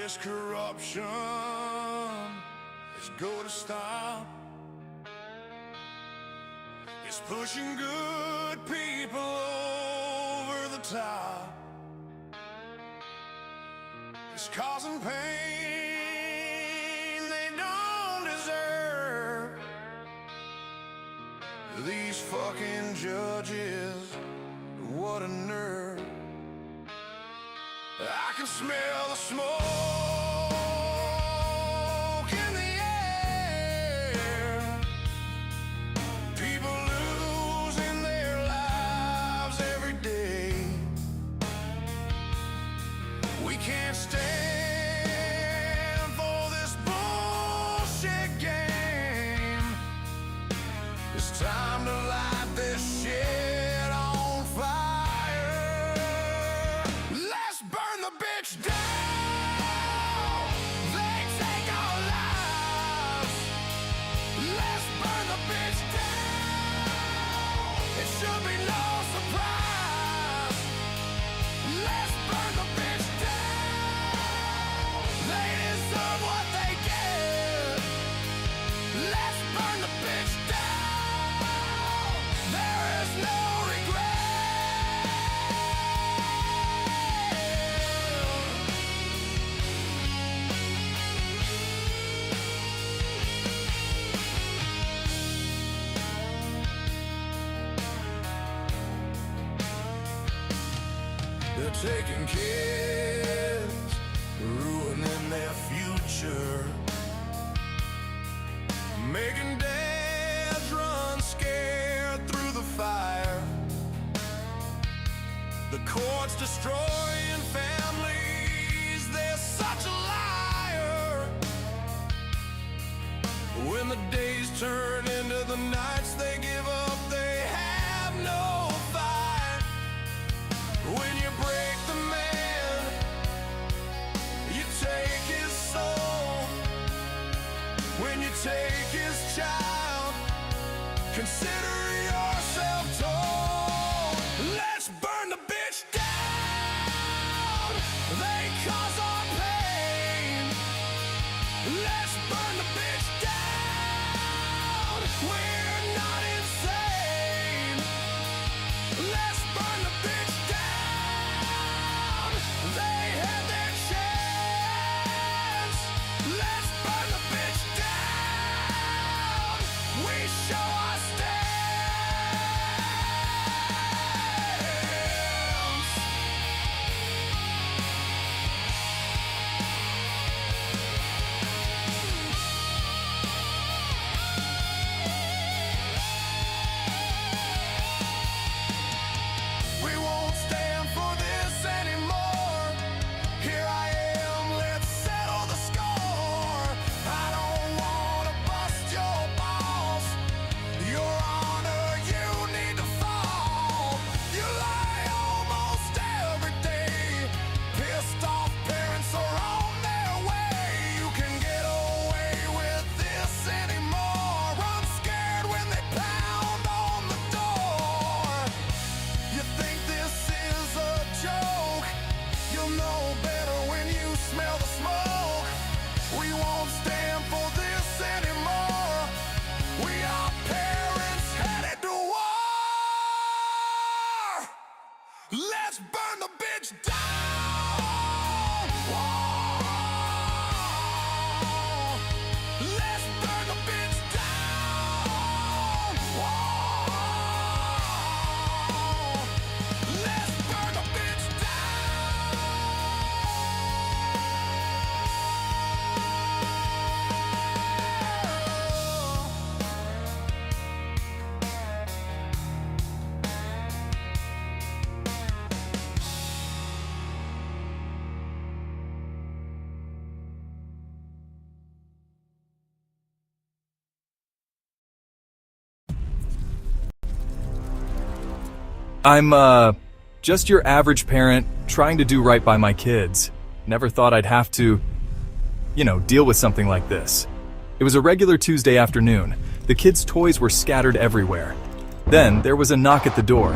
This corruption is going to stop. It's pushing good people over the top. It's causing pain they don't deserve. These fucking judges, what a nerve. I can smell the smoke in the air. People losing their lives every day. We can't stand for this bullshit game. It's time to light this shit on fire. Let's burn the bitch down. They take our lives. Let's burn the bitch down. It should be no surprise. Let's burn the bitch down. They deserve what they get. Let's burn the bitch down. There is no regret. They're taking kids, ruining their future, making dads run scared through the fire. The courts destroying families, they're such a liar. When the days turn into the nights they give up, they have no fight. When you break the man, you take his soul. When you take his child, consider yourself told. Let's burn the bitch down. They cause our pain. Let's burn the bitch down. We're not insane. Let's burn the bitch down. They had their chance. Let's burn the bitch down. We show our stance. We won't stand for this anymore. Here I am, let's settle the score. I don't wanna bust your balls. Your honor, you need to fall. You lie almost every day. Pissed off parents are on their way. You can get away with this anymore. I'm scared when they pound on the door. You think this is a joke? You'll know better when you smell the smoke. We won't stand for this anymore. We are parents headed to war. Let's burn the bitch down. Whoa. Let's burn the bitch down. Whoa. Let's burn the bitch down. I'm, just your average parent trying to do right by my kids. Never thought I'd have to, deal with something like this. It was a regular Tuesday afternoon. The kids' toys were scattered everywhere. Then there was a knock at the door.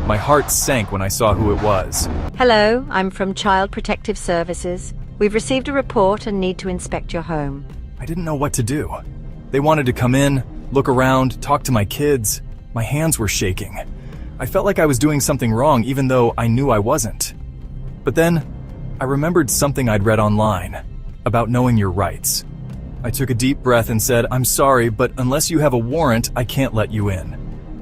My heart sank when I saw who it was. Hello, I'm from Child Protective Services. We've received a report and need to inspect your home. I didn't know what to do. They wanted to come in, look around, talk to my kids. My hands were shaking. I felt like I was doing something wrong even though I knew I wasn't. But then, I remembered something I'd read online about knowing your rights. I took a deep breath and said, "I'm sorry, but unless you have a warrant, I can't let you in."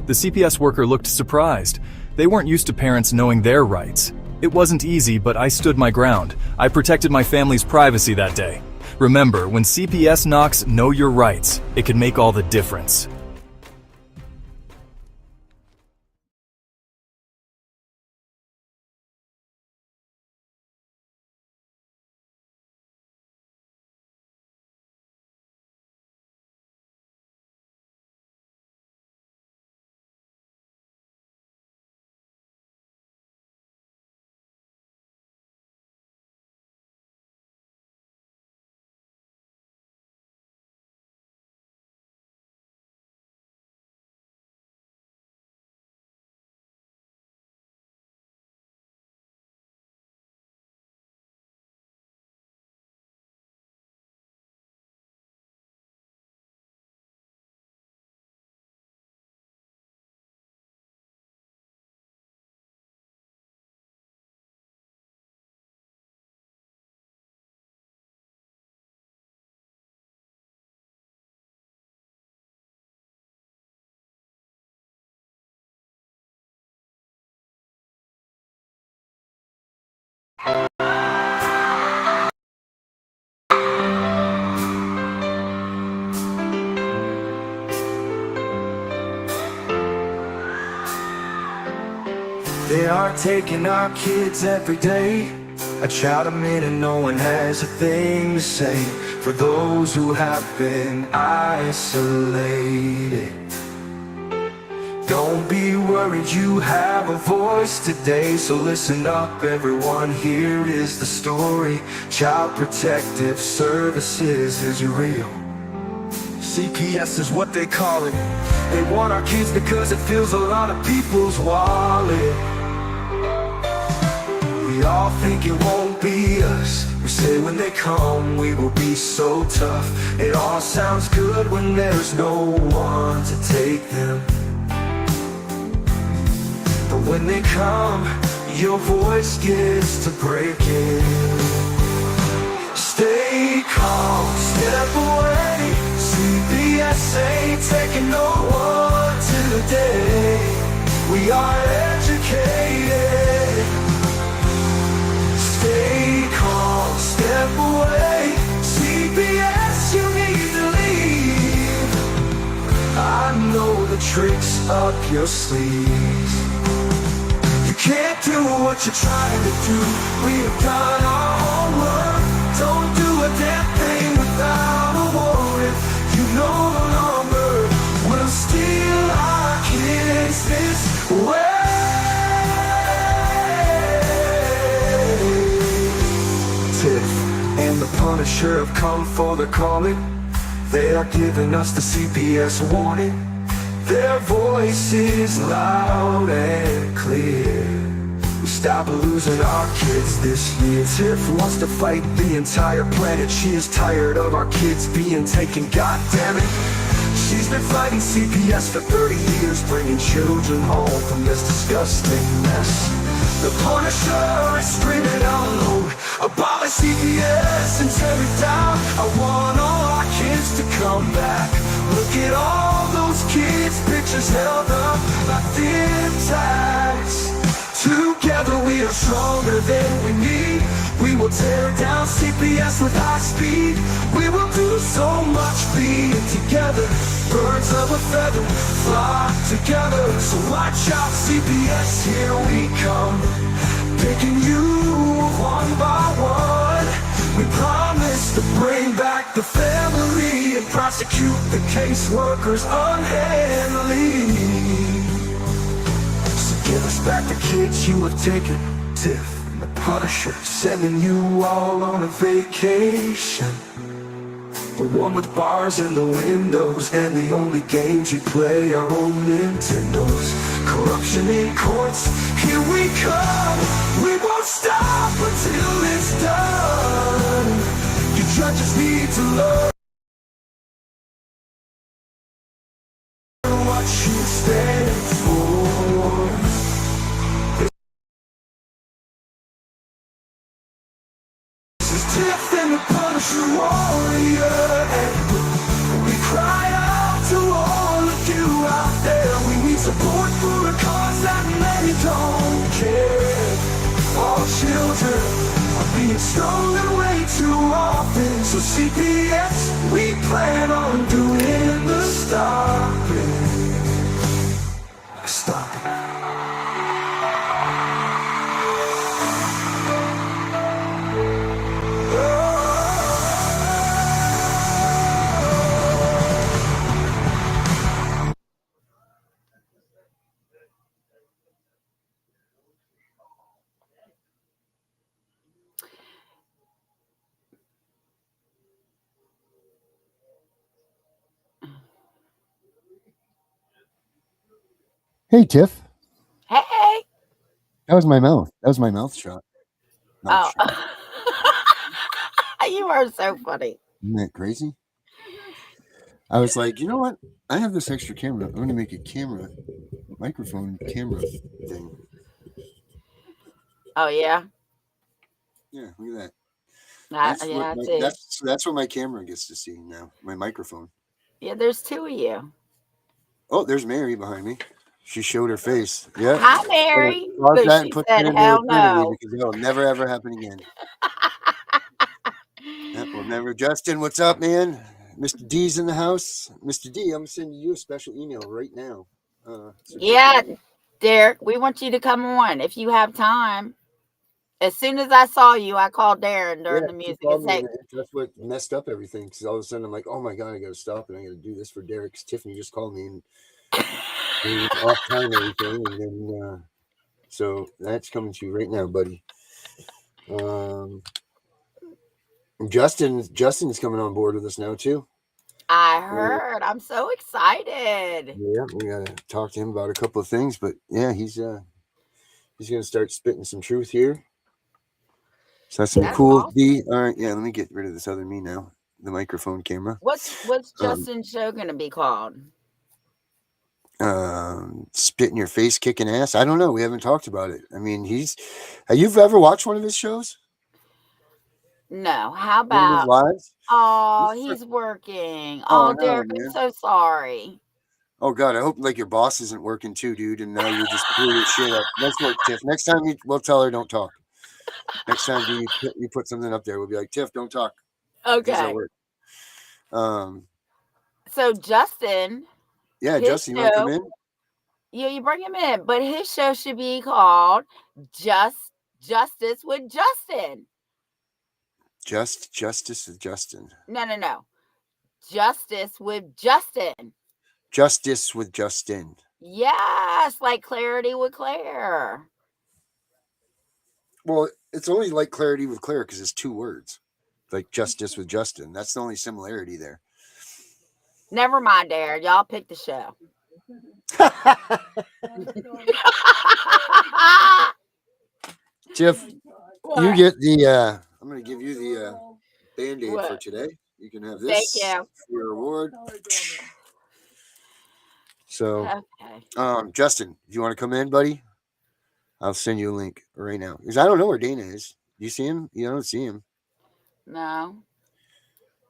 The CPS worker looked surprised. They weren't used to parents knowing their rights. It wasn't easy, but I stood my ground. I protected my family's privacy that day. Remember, when CPS knocks, know your rights. It can make all the difference. They are taking our kids every day. I try to admit and no one has a thing to say for those who have been isolated. Don't be worried, you have a voice today. So listen up everyone, here is the story. Child Protective Services is real. CPS is what they call it. They want our kids because it fills a lot of people's wallet. We all think it won't be us. We say when they come we will be so tough. It all sounds good when there's no one to take them. But when they come, your voice gets to breaking. Stay calm, step away. CPS ain't taking no one today. We are educated. Stay calm, step away. CPS, you need to leave. I know the tricks up your sleeves. You can't do what you're trying to do. We've done our homework. Don't do a damn thing without a warrant. You no longer will steal our kids this way. Tiff and the Punisher have come for the calling. They are giving us the CPS warning. Their voice is loud and clear. We stop losing our kids this year. Tiff wants to fight the entire planet. She is tired of our kids being taken, god damn it. She's been fighting CPS for 30 years, bringing children home from this disgusting mess. The Punisher is screaming out loud, abolish CPS and tear it down. I want all our kids to come back. Look at all those kids' pictures held up like thin tags. Together we are stronger than we need. We will tear down CPS with high speed. We will do so much being together. Birds of a feather flock together. So watch out CPS, here we come. Picking you one by one. We promise to bring back the family and prosecute the caseworkers unhandily. Give us back the kids you have taken. Tiff and the Punisher sending you all on a vacation. We're one with bars in the windows, and the only games we play are on Nintendos. Corruption in courts, here we come. We won't stop until it's done. You judges need to learn what you stand for. This is Tiff and The Punisher warrior, and we cry out to all of you out there. We need support for a cause that many don't care. All children are being stolen way too often. So CPS, we plan on doing the stopping. Stop it. Hey, Tiff. Hey. That was my mouth. That was my mouth shot. Mouth Oh. shot. You are so funny. Isn't that crazy? I was like, you know what? I have this extra camera. I'm going to make a microphone camera thing. Oh, yeah? Yeah, look at that. I see. That's what my camera gets to see now, my microphone. Yeah, there's two of you. Oh, there's Mary behind me. She showed her face. Yeah. Hi, Mary. Pause that and She put said, that in hell eternity no. because it'll never, ever happen again. That will never. Justin, what's up, man? Mr. D's in the house. Mr. D, I'm sending you a special email right now. Yeah, Derek, we want you to come on if you have time. As soon as I saw you, I called Darren during the music and said, that's what messed up everything. Because all of a sudden I'm like, oh my God, I got to stop and I got to do this for Derek. Because Tiffany just called me and he was off time and everything. And then, so that's coming to you right now, buddy. Justin's coming on board with us now too. I heard. I'm so excited. Yeah, we got to talk to him about a couple of things, but yeah, he's going to start spitting some truth here. So that's some cool. Awesome. D. All right, yeah. Let me get rid of this other me now. The microphone camera. What's Justin's show going to be called? Spit in your face, kicking ass. I don't know. We haven't talked about it. I mean, have you ever watched one of his shows? No. How about lives? Oh, he's working. Oh, no, Derek, man. I'm so sorry. Oh God, I hope like your boss isn't working too, dude. And now you just blew your shit up. Nice work, Tiff. Next time we'll tell her don't talk. Next time you put something up there, we'll be like, Tiff, don't talk. Okay. So Justin. Yeah, Justin, you want to come in? Yeah, you bring him in, but his show should be called Justice with Justin. Justice with Justin. No. Justice with Justin. Justice with Justin. Yes, like clarity with Claire. Well, it's only like clarity with Claire because it's two words. Like justice with Justin. That's the only similarity there. Never mind, Darren. Y'all pick the show. Jeff, you get the I'm going to give you the Band-Aid for today. You can have this. Thank you. For your reward. So, okay. Justin, do you want to come in, buddy? I'll send you a link right now because I don't know where Dana is. Do you see him? You don't see him. No.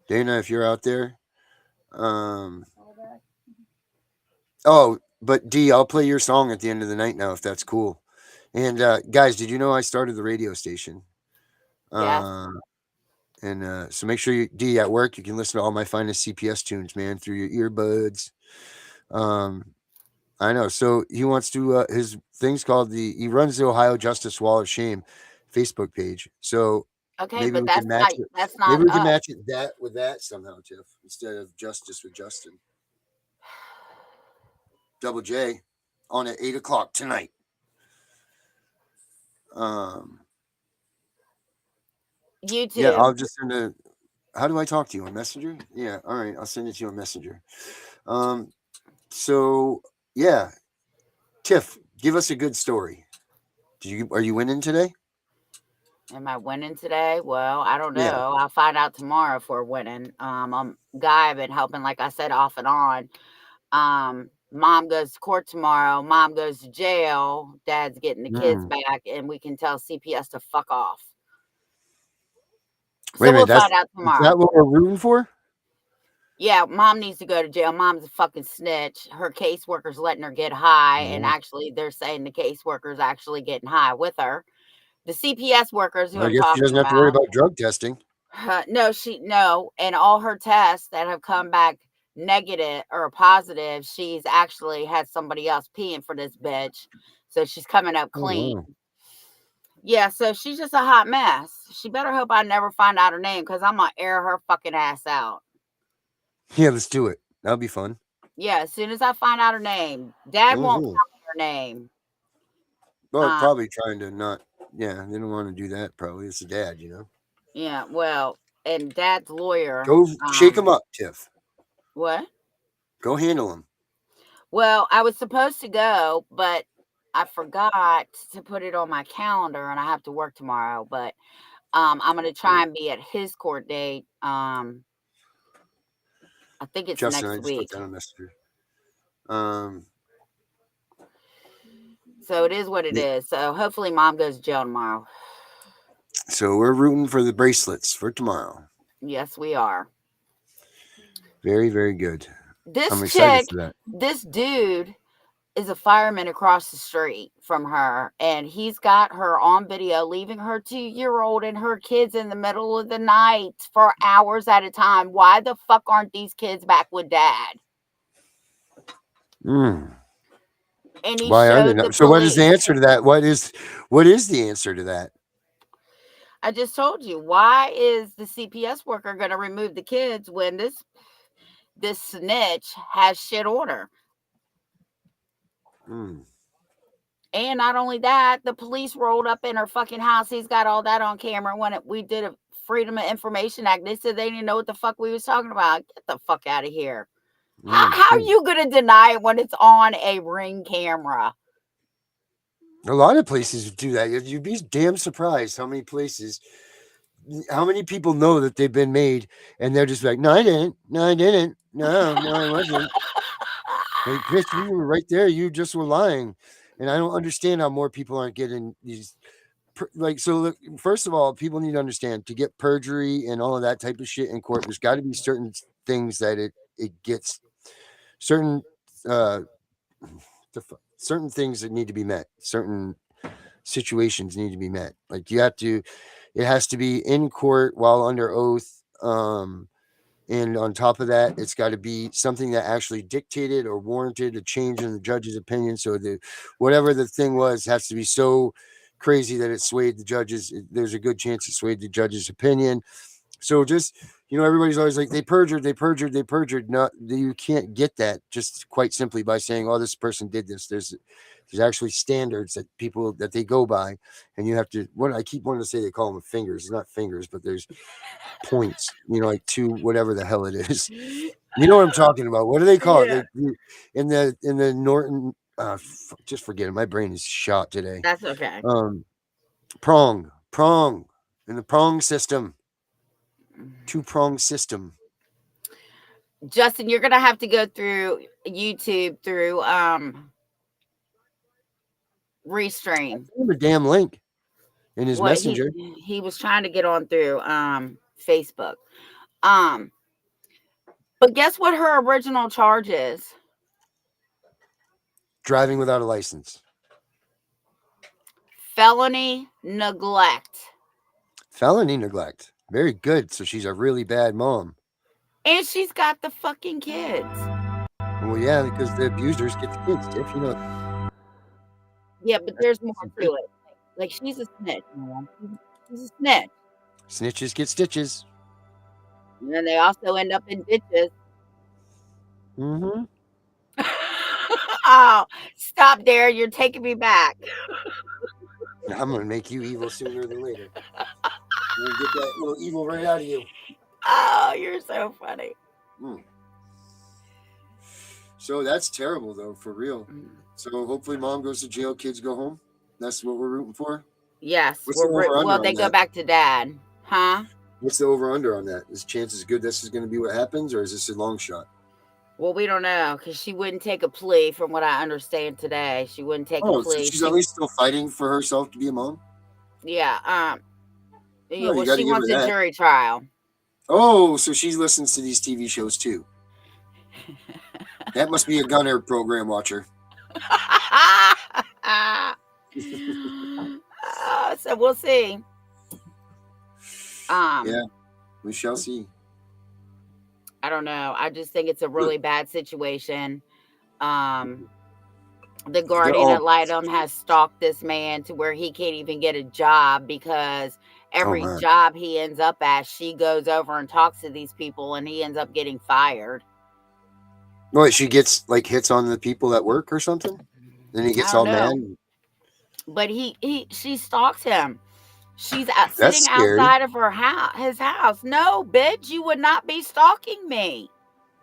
Dana, if you're out there. Oh, but D, I'll play your song at the end of the night now if that's cool. And guys, did you know I started the radio station? Yeah. And so make sure you D at work you can listen to all my finest CPS tunes, man, through your earbuds. I know. So he wants to his thing's called he runs the Ohio Justice Wall of Shame Facebook page. So okay, maybe but we can match it. That's not maybe we can us. match it that with that somehow, Tiff, instead of Justice with Justin. Double J on at 8:00 tonight. You too. Yeah, I'll just send how do I talk to you on Messenger? Yeah, all right, I'll send it to you on Messenger. So yeah, Tiff, give us a good story. Are you winning today? Am I winning today? Well, I don't know. Yeah. I'll find out tomorrow if we're winning. Guy, I've been helping, like I said, off and on. Mom goes to court tomorrow. Mom goes to jail. Dad's getting the kids back, and we can tell CPS to fuck off. Wait a minute, we'll find out is tomorrow. that what we're rooting for? Yeah, Mom needs to go to jail. Mom's a fucking snitch. Her caseworker's letting her get high, and actually, they're saying the caseworker's actually getting high with her. The CPS workers who I I'm guess she talking doesn't have to worry about. about drug testing. No, and all her tests that have come back negative or positive, she's actually had somebody else peeing for this bitch, so she's coming up clean. wow. Yeah, so she's just a hot mess. She better hope I never find out her name, because I'm gonna air her fucking ass out. Yeah, let's do it. That'll be fun. Yeah, as soon as I find out her name. Dad won't tell me her name. Well, probably trying to not. Yeah, they don't want to do that. Probably it's a dad, you know. Yeah, well, and Dad's lawyer. Go shake him up, Tiff. What? Go handle him. Well, I was supposed to go, but I forgot to put it on my calendar, and I have to work tomorrow. But I'm gonna try and be at his court date. I think it's Justin, I next just week. put that on Messenger. So it is what it is. So hopefully Mom goes to jail tomorrow. So we're rooting for the bracelets for tomorrow. Yes, we are. Very, very good. This I'm excited chick, for that. this dude is a fireman across the street from her, and he's got her on video leaving her 2-year-old and her kids in the middle of the night for hours at a time. Why the fuck aren't these kids back with Dad? And he Why are they showed not? the So what is the police. answer to that? What is the answer to that? I just told you. Why is the CPS worker going to remove the kids when this snitch has shit on her? And not only that, the police rolled up in her fucking house. He's got all that on camera. When we did a Freedom of Information Act, they said they didn't know what the fuck we was talking about. Get the fuck out of here. How are you going to deny it when it's on a Ring camera? A lot of places do that. You'd be damn surprised how many people know that they've been made, and they're just like, no, I didn't. No, I didn't. No, I wasn't. Like, Chris, you were right there. You just were lying. And I don't understand how more people aren't getting these. So look, first of all, people need to understand, to get perjury and all of that type of shit in court, there's got to be certain things that it gets certain certain things that need to be met, certain situations need to be met. Like it has to be in court while under oath. And on top of that, it's got to be something that actually dictated or warranted a change in the judge's opinion. So whatever the thing was has to be so crazy that it swayed the judges. There's a good chance it swayed the judge's opinion. So just, everybody's always like, they perjured. No, you can't get that just quite simply by saying, oh, this person did this. There's actually standards that they go by, and you have to, I keep wanting to say they call them fingers. It's not fingers, but there's points, like two, whatever the hell it is. You know what I'm talking about. What do they call it? In the Norton, just forget it. My brain is shot today. That's okay. Prong in the prong system. 2-prong system. Justin, you're gonna have to go through YouTube through Restream. A damn link in his messenger. He was trying to get on through Facebook. But guess what her original charge is? Driving without a license. Felony neglect. Very good. So she's a really bad mom. And she's got the fucking kids. Well, yeah, because the abusers get the kids, Tiff, Yeah, but there's more to it. Like, she's a snitch, man. She's a snitch. Snitches get stitches. And then they also end up in ditches. Oh, stop there. You're taking me back. I'm going to make you evil sooner than later. I'm going to get that little evil right out of you. Oh, you're so funny. So that's terrible, though, for real. So hopefully mom goes to jail, kids go home. That's what we're rooting for. Yes. What's the over-under Well, on they go that? back to dad. Huh? What's the over-under on that? Is chances good this is going to be what happens, or is this a long shot? Well, we don't know because she wouldn't take a plea from what I understand today. She wouldn't take a Oh, plea. so she's at least still fighting for herself to be a mom? Yeah. you Well, gotta she give her wants a that. jury trial. Oh, so she listens to these TV shows too. That must be a Gunner program watcher. So we'll see. Yeah, we shall see. I don't know. I just think it's a really bad situation. The guardian ad litem has stalked this man to where he can't even get a job because every job he ends up at, she goes over and talks to these people and he ends up getting fired. What, she gets like hits on the people at work or something? Then he gets all mad. But she stalks him. She's sitting scary. outside of his house. No, bitch, you would not be stalking me.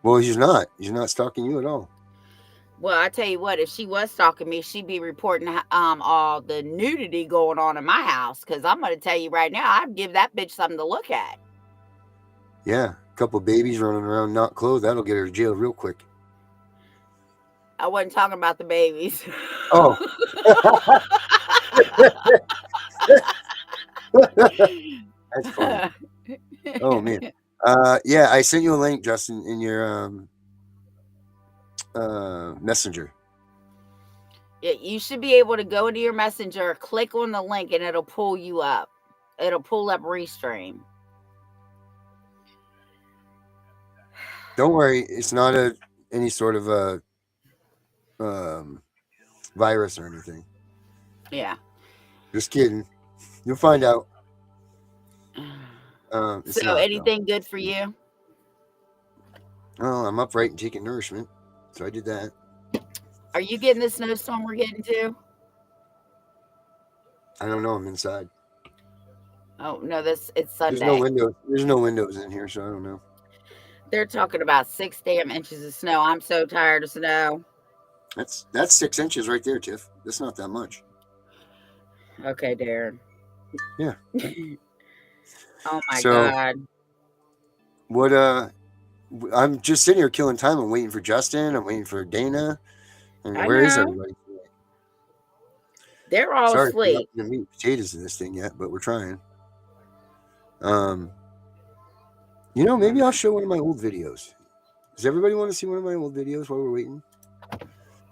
Well, he's not. He's not stalking you at all. Well, I tell you what, if she was stalking me, she'd be reporting all the nudity going on in my house. Because I'm going to tell you right now, I'd give that bitch something to look at. Yeah, a couple babies running around not clothed, that'll get her to jail real quick. I wasn't talking about the babies. Oh. That's funny. Oh, man. Yeah, I sent you a link, Justin, in your messenger. Yeah, you should be able to go into your messenger, click on the link, and it'll pull you up. It'll pull up Restream. Don't worry, it's not any sort of a virus or anything. Yeah. Just kidding. You'll find out. So anything good for you? Oh, I'm upright and taking nourishment. So I did that. Are you getting the snowstorm we're getting to? I don't know. I'm inside. Oh, no, it's Sunday. There's no windows in here, so I don't know. They're talking about 6 damn inches of snow. I'm so tired of snow. That's 6 inches right there, Tiff. That's not that much. Okay, Darren. Yeah. Oh my God. What I'm just sitting here killing time. I'm waiting for Justin. I'm waiting for Dana. And where is everybody? They're all asleep. Sorry, meat potatoes in this thing yet, but we're trying. Maybe I'll show one of my old videos. Does everybody want to see one of my old videos while we're waiting?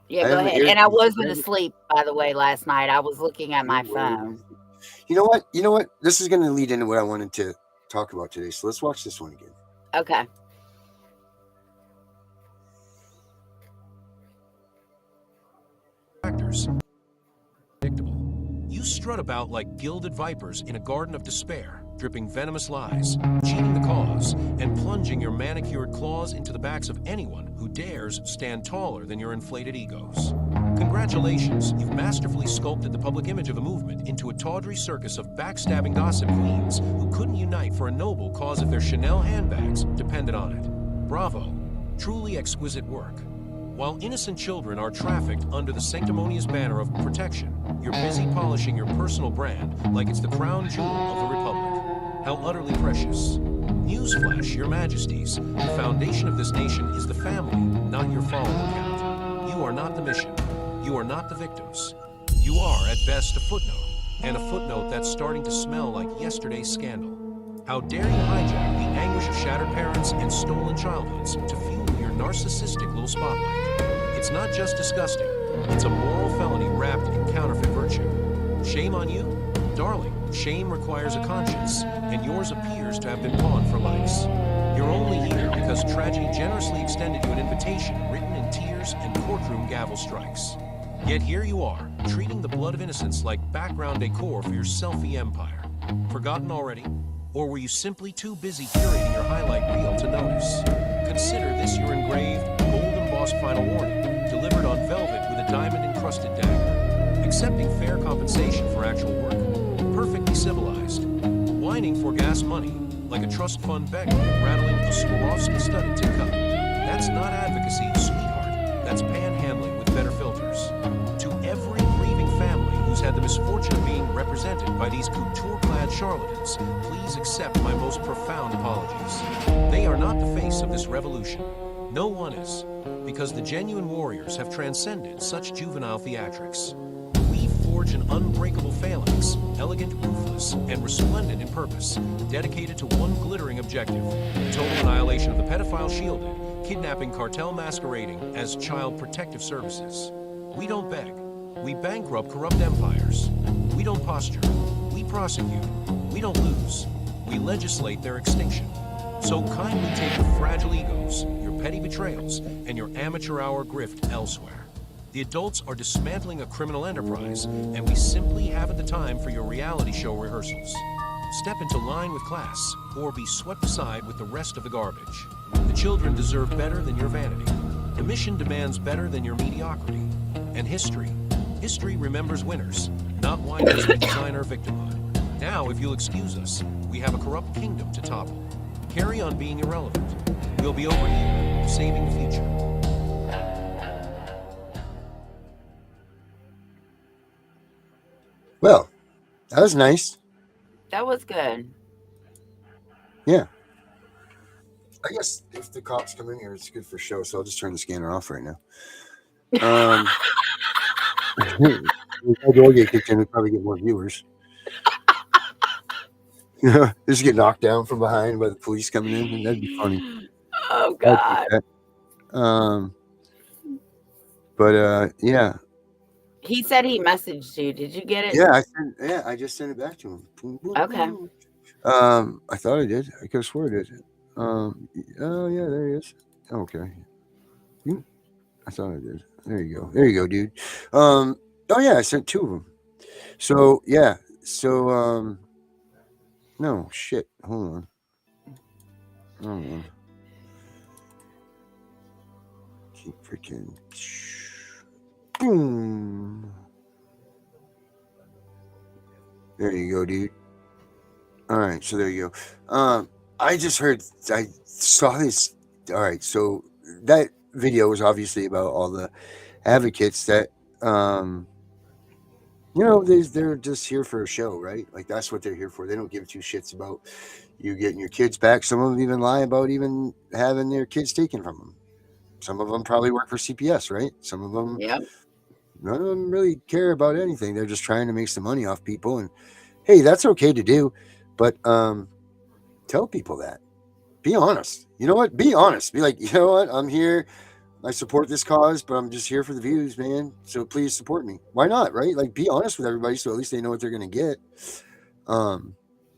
Yeah, go ahead. And I wasn't asleep, by the way, last night. I was looking at my phone. You know what? This is going to lead into what I wanted to talk about today. So let's watch this one again. Okay. Factors. Predictable. You strut about like gilded vipers in a garden of despair, dripping venomous lies, cheating the cause, and plunging your manicured claws into the backs of anyone who dares stand taller than your inflated egos. Congratulations, you've masterfully sculpted the public image of a movement into a tawdry circus of backstabbing gossip queens who couldn't unite for a noble cause if their Chanel handbags depended on it. Bravo. Truly exquisite work. While innocent children are trafficked under the sanctimonious banner of protection, you're busy polishing your personal brand like it's the crown jewel of the Republic. How utterly precious. Newsflash, your majesties, the foundation of this nation is the family, not your follower count. You are not the mission. You are not the victims. You are, at best, a footnote, and a footnote that's starting to smell like yesterday's scandal. How dare you hijack the anguish of shattered parents and stolen childhoods to fuel your narcissistic little spotlight. It's not just disgusting, it's a moral felony wrapped in counterfeit virtue. Shame on you? Darling, shame requires a conscience, and yours appears to have been pawned for likes. You're only here because tragedy generously extended you an invitation written in tears and courtroom gavel strikes. Yet here you are, treating the blood of innocence like background decor for your selfie empire. Forgotten already? Or were you simply too busy curating your highlight reel to notice? Consider this your engraved, gold-embossed final warning, delivered on velvet with a diamond-encrusted dagger. Accepting fair compensation for actual work. Perfectly civilized. Whining for gas money, like a trust fund beggar rattling a Swarovski-studded tin cup. That's not advocacy, sweetheart. That's panhandling with better filters. To every grieving family who's had the misfortune of being represented by these couture-clad charlatans, please accept my most profound apologies. They are not the face of this revolution. No one is, because the genuine warriors have transcended such juvenile theatrics. We forge an unbreakable phalanx, elegant, ruthless, and resplendent in purpose, dedicated to one glittering objective: the total annihilation of the pedophile shielded, kidnapping cartel masquerading as child protective services. We don't beg. We bankrupt corrupt empires. We don't posture. We prosecute. We don't lose. We legislate their extinction. So kindly take your fragile egos, your petty betrayals, and your amateur hour grift elsewhere. The adults are dismantling a criminal enterprise, and we simply haven't the time for your reality show rehearsals. Step into line with class, or be swept aside with the rest of the garbage. The children deserve better than your vanity. The mission demands better than your mediocrity. And history remembers winners, not whiners we design our victimhood. Now, if you'll excuse us, we have a corrupt kingdom to topple. Carry on being irrelevant. We'll be over here, saving the future. Well, that was nice. That was good. Yeah. I guess if the cops come in here, it's good for show. So I'll just turn the scanner off right now. If I do get kicked in, we'll probably get more viewers. Just get knocked down from behind by the police coming in, and that'd be funny. Oh God. Yeah. He said he messaged you. Did you get it? Yeah, I just sent it back to him. Okay. I thought I did. I could have swore I did. Oh yeah, there he is. Okay. I thought I did. There you go. There you go, dude. Oh yeah, I sent 2 of them. So yeah. So no shit. Hold on. Keep freaking. Boom. There you go, dude. All right, so there you go. I saw this. All right, so that video was obviously about all the advocates that, they're just here for a show, right? Like that's what they're here for. They don't give 2 shits about you getting your kids back. Some of them even lie about even having their kids taken from them. Some of them probably work for CPS, right? Some of them, none of them really care about anything. They're just trying to make some money off people. And hey, that's okay to do, but tell people that. Be honest. You know what? Be honest. Be like, you know what? I'm here. I support this cause, but I'm just here for the views, man. So please support me. Why not, right? Like, be honest with everybody so at least they know what they're going to get.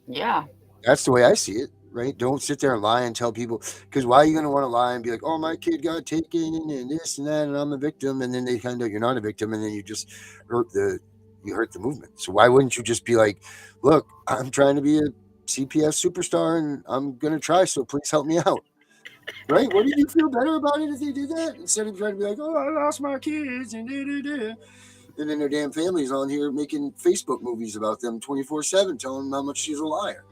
Yeah. That's the way I see it, right? Don't sit there and lie and tell people, because why are you going to want to lie and be like, oh, my kid got taken and this and that, and I'm a victim. And then they find out you're not a victim, and then you just hurt the movement. So why wouldn't you just be like, look, I'm trying to be a CPS superstar and I'm going to try, so please help me out. Right? Wouldn't you feel better about it if they did that? Instead of trying to be like, oh, I lost my kids and and then their damn family's on here making Facebook movies about them 24/7, telling them how much she's a liar.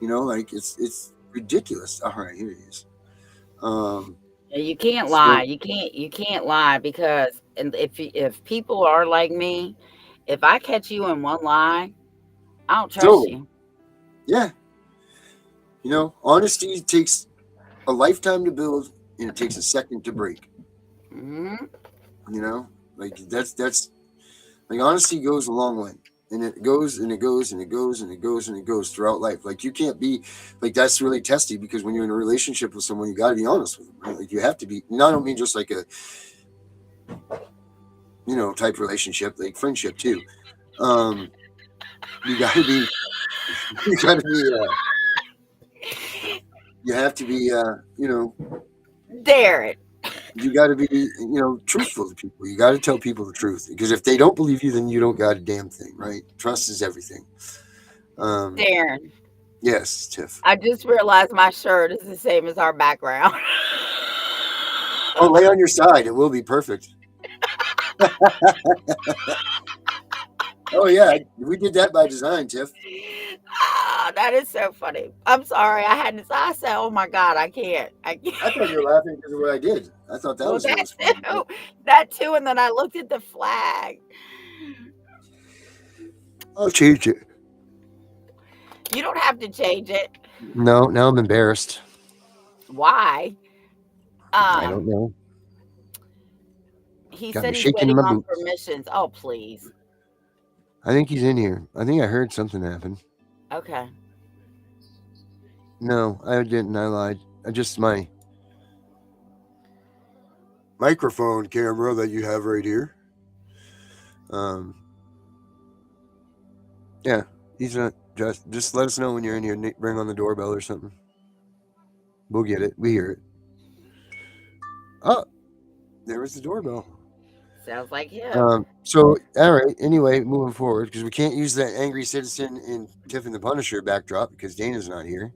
Like it's ridiculous. All right, here he is. You can't lie. You can't lie, because if people are like me, if I catch you in one lie, I don't trust you. Yeah. Honesty takes a lifetime to build, and it takes a second to break. Mm-hmm. Like that's like honesty goes a long way, and it goes and it goes and it goes and it goes and it goes throughout life. Like you can't be like, that's really testy, because when you're in a relationship with someone, you got to be honest with them, right? Like you have to be. And I don't mean just like a type relationship, like friendship too. You got to be. You have to be, Dare it. You got to be, truthful to people. You got to tell people the truth, because if they don't believe you, then you don't got a damn thing, right? Trust is everything. Darren. Yes, Tiff. I just realized my shirt is the same as our background. Oh, lay on your side. It will be perfect. Oh, yeah. We did that by design, Tiff. That is so funny. I'm sorry. I said, oh my God, I can't. I thought you were laughing because of what I did. I thought that Well, was what that was funny. too. That too. And then I looked at the flag. I'll change it. You don't have to change it. No, now I'm embarrassed. Why? I don't know. He Got said me he's shaking waiting my on boots. permissions. Oh, please. I think he's in here. I think I heard something happen. Okay. No, I didn't. I lied. I just my microphone camera that you have right here. Yeah, he's not just let us know when you're in here. Ring on the doorbell or something. We'll get it. We hear it. Oh, there was the doorbell. Sounds like him. So, all right. Anyway, moving forward, because we can't use that angry citizen in Tiff and the Punisher backdrop because Dana's not here.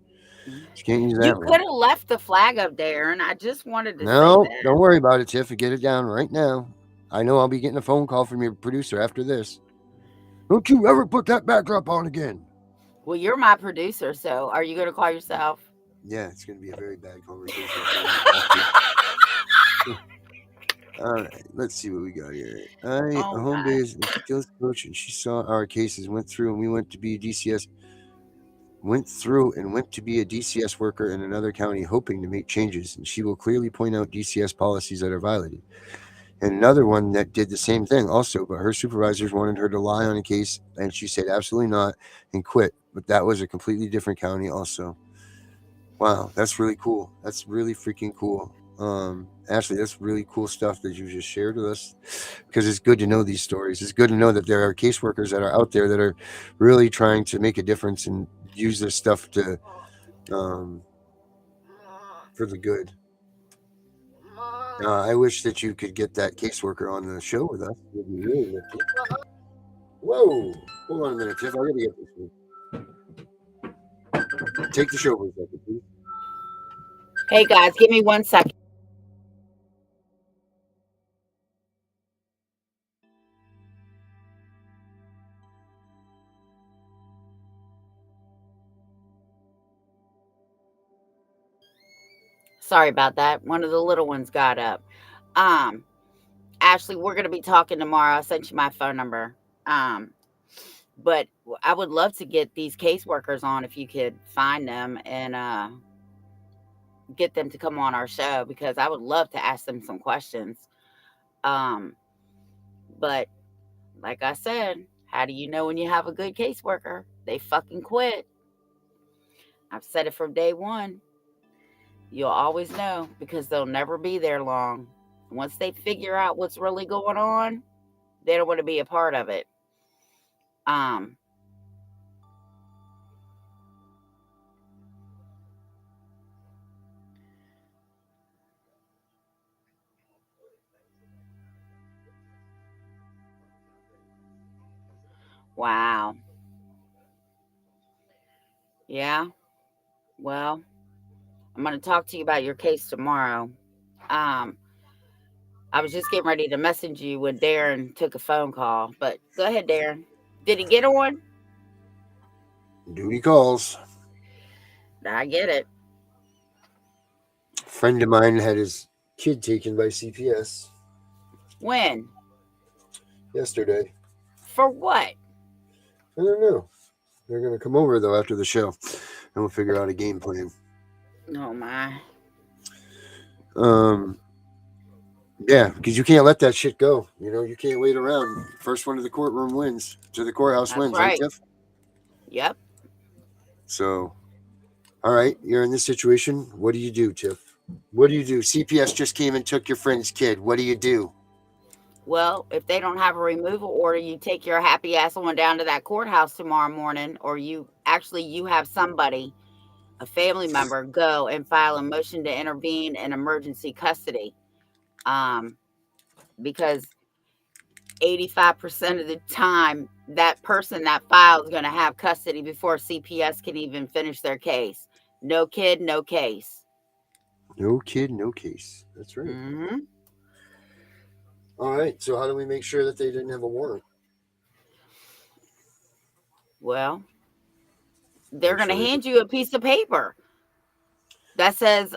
She can't use that. You could have left the flag up there, and I just wanted to say that. Don't worry about it, Tiff. Get it down right now. I know I'll be getting a phone call from your producer after this. Don't you ever put that backdrop on again. Well, you're my producer, so are you going to call yourself? Yeah, it's going to be a very bad conversation. All right, let's see what we got here. Home base skills coach, and she saw our cases, went through, and we went to be a DCS. Went through and went to be a DCS worker in another county, hoping to make changes, and she will clearly point out DCS policies that are violated. And another one that did the same thing also, but her supervisors wanted her to lie on a case, and she said absolutely not and quit. But that was a completely different county also. Wow, that's really cool. That's really freaking cool. Ashley, that's really cool stuff that you just shared with us, because it's good to know these stories. It's good to know that there are caseworkers that are out there that are really trying to make a difference and use this stuff to for the good. I wish that you could get that caseworker on the show with us. It would be really nifty. Whoa! Hold on a minute, Tiff. I gotta get this one. Take the show for a second, please. Hey, guys, give me 1 second. Sorry about that. One of the little ones got up. Ashley, we're going to be talking tomorrow. I sent you my phone number. But I would love to get these caseworkers on if you could find them and get them to come on our show, because I would love to ask them some questions. But like I said, how do you know when you have a good caseworker? They fucking quit. I've said it from day one. You'll always know, because they'll never be there long. Once they figure out what's really going on, they don't want to be a part of it. Wow. Yeah. Well, I'm going to talk to you about your case tomorrow. I was just getting ready to message you when Darren took a phone call, but go ahead, Darren. Did he get on? Duty calls. I get it. A friend of mine had his kid taken by CPS. When? Yesterday. For what? I don't know. They're going to come over, though, after the show, and we'll figure out a game plan. Oh, my. Yeah, because you can't let that shit go. You know, you can't wait around. First one to the courtroom wins. To the courthouse That's wins, right. Tiff? Yep. So, all right, you're in this situation. What do you do, Tiff? What do you do? CPS just came and took your friend's kid. What do you do? Well, if they don't have a removal order, you take your happy ass on down to that courthouse tomorrow morning, or you have somebody, a family member, go and file a motion to intervene in emergency custody. Because 85% of the time, that person that files is going to have custody before CPS can even finish their case. No kid, no case. No kid, no case. That's right. Mm-hmm. All right. So how do we make sure that they didn't have a warrant? Well, they're going to hand you a piece of paper that says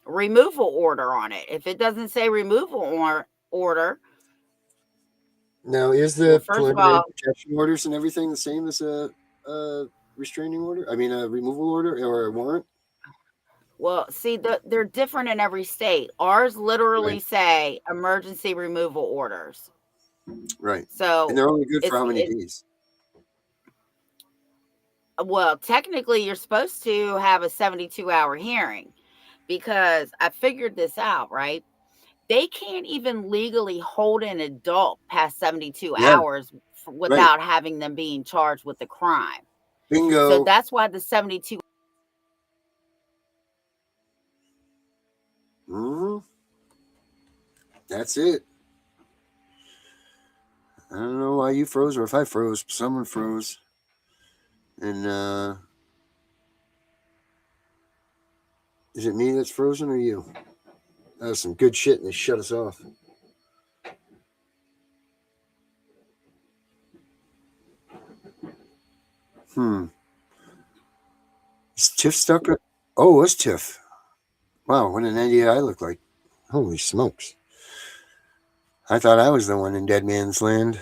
removal order on it. If it doesn't say removal order, now is the well, first of preliminary all, protection orders and everything the same as a restraining order? I mean, a removal order or a warrant? well, see, they're different in every state. Ours literally Right. say emergency removal orders. Right. So And they're only good for how many days? Well, technically, you're supposed to have a 72-hour hearing, because I figured this out, right? They can't even legally hold an adult past 72 Yeah. hours without having them being charged with the crime. Bingo. So that's why the 72. That's it. I don't know why you froze or if I froze. Someone froze. And is it me that's frozen or you? That was some good shit and they shut us off. Is Tiff stuck? Oh, it was Tiff. Wow, what an idiot I look like. Holy smokes. I thought I was the one in Dead Man's Land.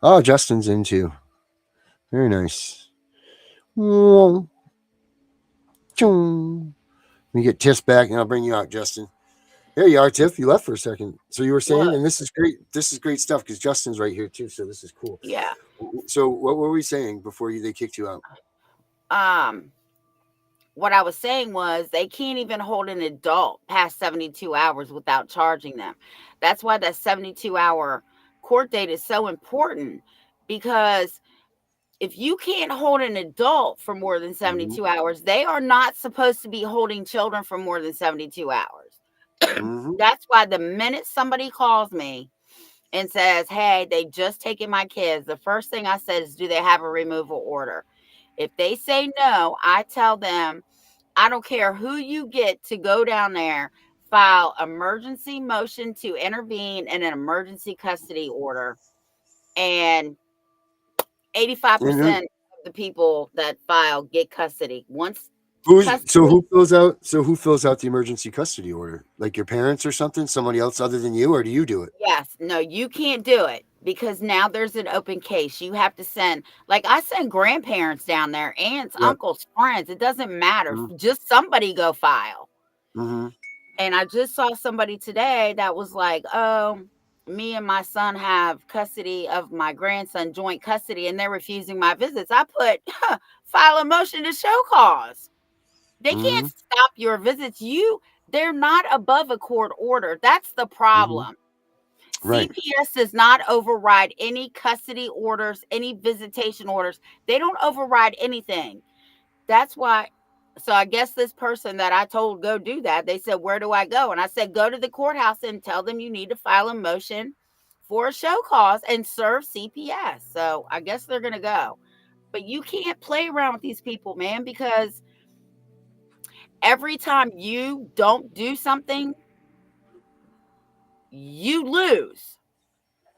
Oh, Justin's in too. Very nice. Let me get Tiff back and I'll bring you out, Justin. There you are, Tiff. You left for a second. So you were saying, and this is great. This is great stuff because Justin's right here too. So this is cool. Yeah. So what were we saying before they kicked you out? What I was saying was they can't even hold an adult past 72 hours without charging them. That's why that 72-hour court date is so important, because if you can't hold an adult for more than 72 hours, they are not supposed to be holding children for more than 72 hours. That's why the minute somebody calls me and says, hey, they just taken my kids, the first thing I said is, do they have a removal order? If they say no, I tell them, I don't care who you get to go down there, file emergency motion to intervene in an emergency custody order. And 85% of the people that file get custody. Who fills out the emergency custody order? Like your parents or something? Somebody else other than you, or do you do it? Yes. No, you can't do it, because now there's an open case. You have to send, like, I send grandparents down there, aunts, uncles, friends. It doesn't matter. Just somebody go file. And I just saw somebody today that was like, oh, me and my son have custody of my grandson, joint custody, and they're refusing my visits. I put, file a motion to show cause. They can't stop your visits. They're not above a court order. That's the problem. Right. CPS does not override any custody orders, any visitation orders. They don't override anything. That's why. So I guess this person that I told go do that, they said, where do I go? And I said, go to the courthouse and tell them you need to file a motion for a show cause and serve CPS. So I guess they're going to go. But you can't play around with these people, man, because every time you don't do something, you lose.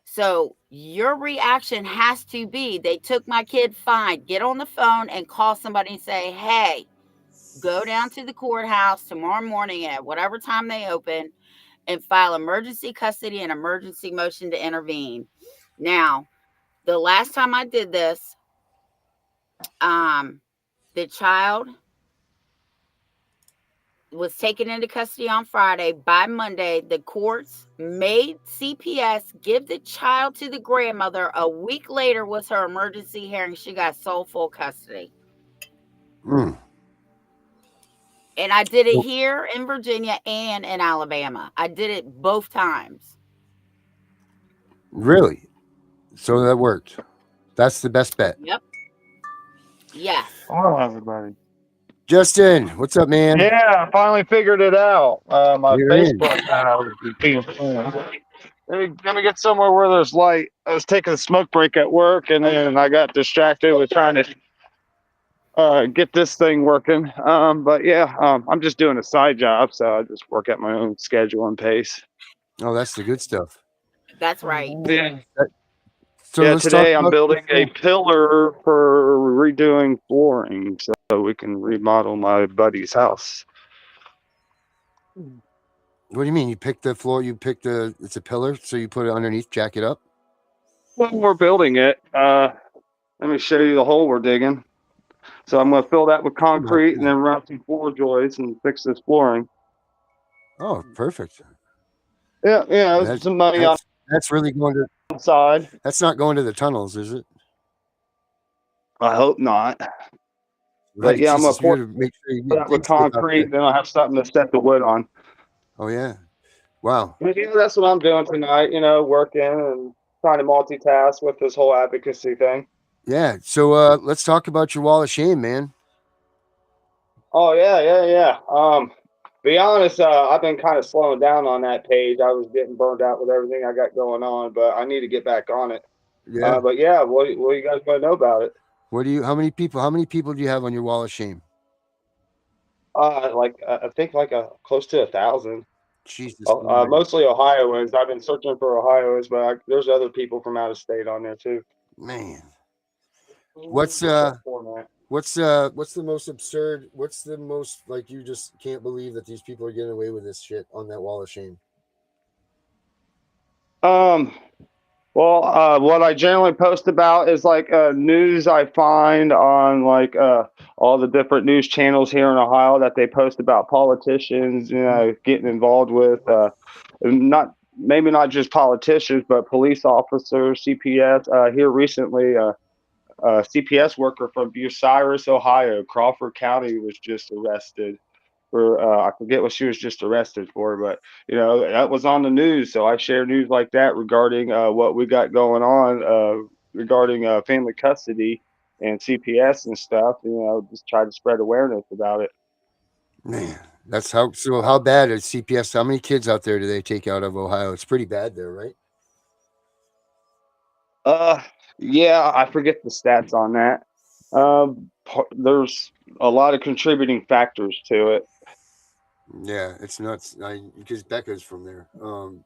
So your reaction has to be, they took my kid, fine. Get on the phone and call somebody and say, hey, go down to the courthouse tomorrow morning at whatever time they open and file emergency custody and emergency motion to intervene. Now, the last time I did this, the child was taken into custody on Friday. By Monday, the courts made CPS give the child to the grandmother. A week later was her emergency hearing. She got sole full custody. And I did it here in Virginia and in Alabama. I did it both times. Really? So that worked. That's the best bet. Yep. Yes. Hello, everybody. Justin, what's up, man? Yeah, I finally figured it out. My You're Facebook was being let me get somewhere where there's light. I was taking a smoke break at work, and then I got distracted with trying to get this thing working. But yeah, I'm just doing a side job, so I just work at my own schedule and pace. Oh, that's the good stuff. That's right. Yeah. So Yeah, let's talk today I'm about building a pillar for redoing flooring so we can remodel my buddy's house. What do you mean? You pick the floor? It's a pillar, so you put it underneath, jack it up. Well, we're building it. Let me show you the hole we're digging. So I'm going to fill that with concrete and then run some floor joists and fix this flooring. Oh, perfect. Yeah, some money on That's really going to. the side. That's not going to the tunnels, is it? I hope not. Right. But yeah, I'm going to pour to make sure you that with concrete, then I'll have something to set the wood on. Oh yeah. Wow. But, that's what I'm doing tonight, working and trying to multitask with this whole advocacy thing. Yeah. So let's talk about your wall of shame, man. Oh yeah. Be honest, I've been kind of slowing down on that page. I was getting burned out with everything I got going on, but I need to get back on it. Yeah. But yeah, what do you guys want to know about it? How many people do you have on your wall of shame? I think close to 1,000. Jesus. Mostly Ohioans. I've been searching for Ohioans, but there's other people from out of state on there too. Man. What's the most absurd? What's the most like you just can't believe that these people are getting away with this shit on that wall of shame? Well, what I generally post about is news I find on all the different news channels here in Ohio that they post about politicians, getting involved with maybe not just politicians, but police officers, CPS. Here recently, a CPS worker from Bucyrus, Ohio, Crawford County, was just arrested for I forget what she was just arrested for, but that was on the news. So I share news like that regarding what we got going on regarding family custody and CPS and stuff. Just try to spread awareness about it. Man, that's how. So how bad is CPS? How many kids out there do they take out of Ohio? It's pretty bad there, right? Yeah, I forget the stats on that. There's a lot of contributing factors to it. Yeah, it's nuts. Because Becca's from there,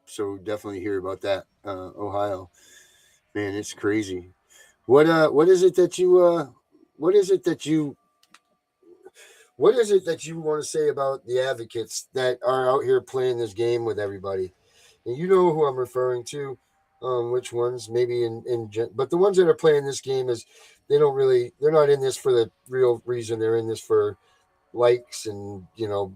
so definitely hear about that. Ohio, man, it's crazy. What is it that you what is it that you want to say about the advocates that are out here playing this game with everybody? And you know who I'm referring to, which ones maybe but the ones that are playing this game is they're not in this for the real reason. They're in this for likes and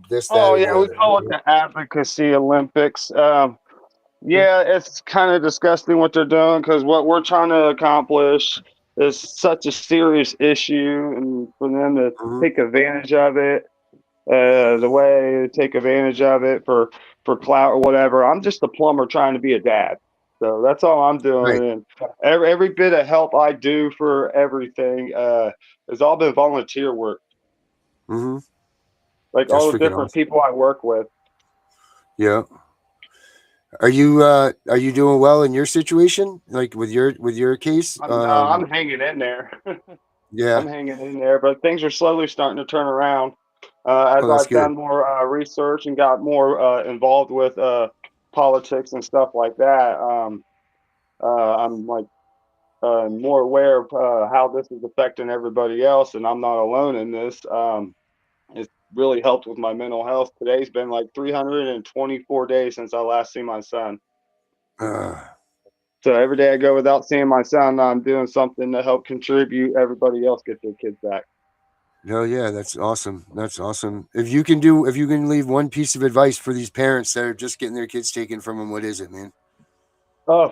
this, that. Oh or yeah, the we other. call it the advocacy Olympics. Yeah, it's kind of disgusting what they're doing because what we're trying to accomplish is such a serious issue, and for them to take advantage of it, the way they take advantage of it for clout or whatever. I'm just a plumber trying to be a dad, so that's all I'm doing. Right. And every bit of help I do for everything has all been volunteer work. Mm-hmm. Like That's all the freaking different awesome. people I work with. Yeah. Are you doing well in your situation? Like with your case? I'm hanging in there. Yeah. I'm hanging in there, but things are slowly starting to turn around as That's I've good. done more research and got more involved with politics and stuff like that. I'm more aware of how this is affecting everybody else, and I'm not alone in this. It's really helped with my mental health. Today's been like 324 days since I last seen my son. So every day I go without seeing my son, I'm doing something to help contribute everybody else get their kids back. Hell yeah, that's awesome. That's awesome. If you can leave one piece of advice for these parents that are just getting their kids taken from them, what is it, man?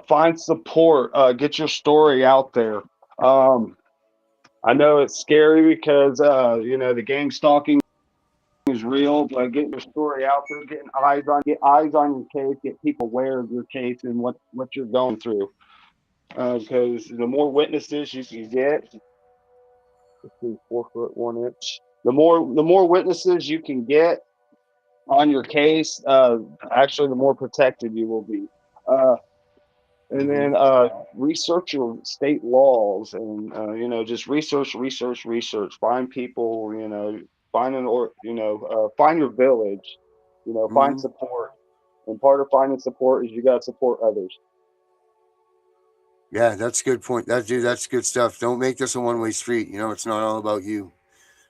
Find support. Get your story out there. I know it's scary because the gang stalking is real, but getting your story out there, get eyes on your case, get people aware of your case and what you're going through. Because the more witnesses you can get, 4 foot 1 inch. The more witnesses you can get on your case, actually, the more protected you will be. And then research your state laws, and just research. Find people, find your village. Find support. And part of finding support is you got to support others. Yeah, that's a good point. That's good stuff. Don't make this a one-way street. It's not all about you.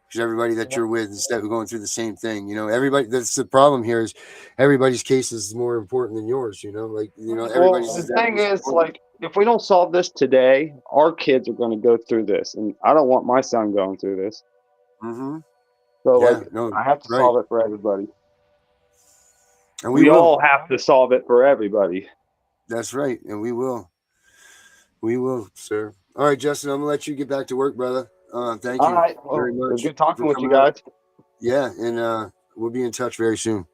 Because everybody that you're with is going through the same thing. Everybody. That's the problem here is everybody's case is more important than yours. Everybody's Well, the is that thing most is, important. like, if we don't solve this today, our kids are going to go through this, and I don't want my son going through this. Mm-hmm. So, Yeah. like, No. I have to Right. solve it for everybody. And we We will. all have to solve it for everybody. That's right. And we will. We will, sir. All right, Justin. I'm gonna let you get back to work, brother. Thank All you right. very Well, it was much good talking for with you coming out. guys. Yeah, and we'll be in touch very soon.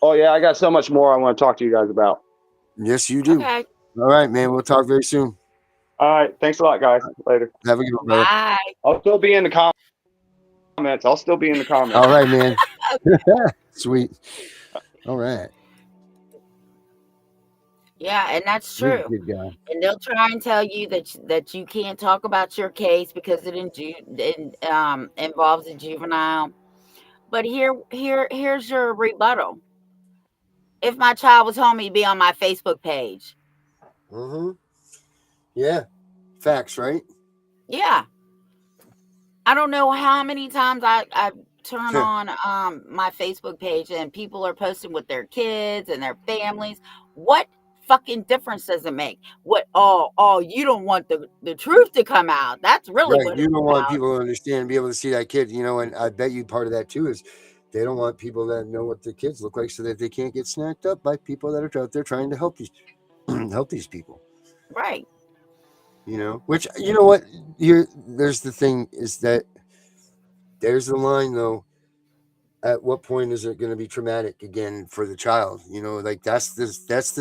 Oh, yeah, I got so much more I want to talk to you guys about. Yes, you do. Okay. All right, man. We'll talk very soon. All right. Thanks a lot, guys. Later. Have a good one, brother. Bye. I'll still be in the comments. I'll still be in the comments. All right, man. Sweet. All right. Yeah, and that's You're a true. good guy. And they'll try and tell you that you can't talk about your case because it involves a juvenile. But here's your rebuttal. If my child was home, he'd be on my Facebook page. Mm-hmm. Yeah. Facts, right? Yeah. I don't know how many times I turn on my Facebook page and people are posting with their kids and their families. What fucking difference does it make? What you don't want the truth to come out. That's really Right. what You it's don't want about. people to understand and be able to see that kid, and I bet you part of that too is they don't want people that know what the kids look like so that they can't get snacked up by people that are out there trying to help these help these people. Right. Which what there's the thing is that there's the line though. At what point is it going to be traumatic again for the child? Like that's the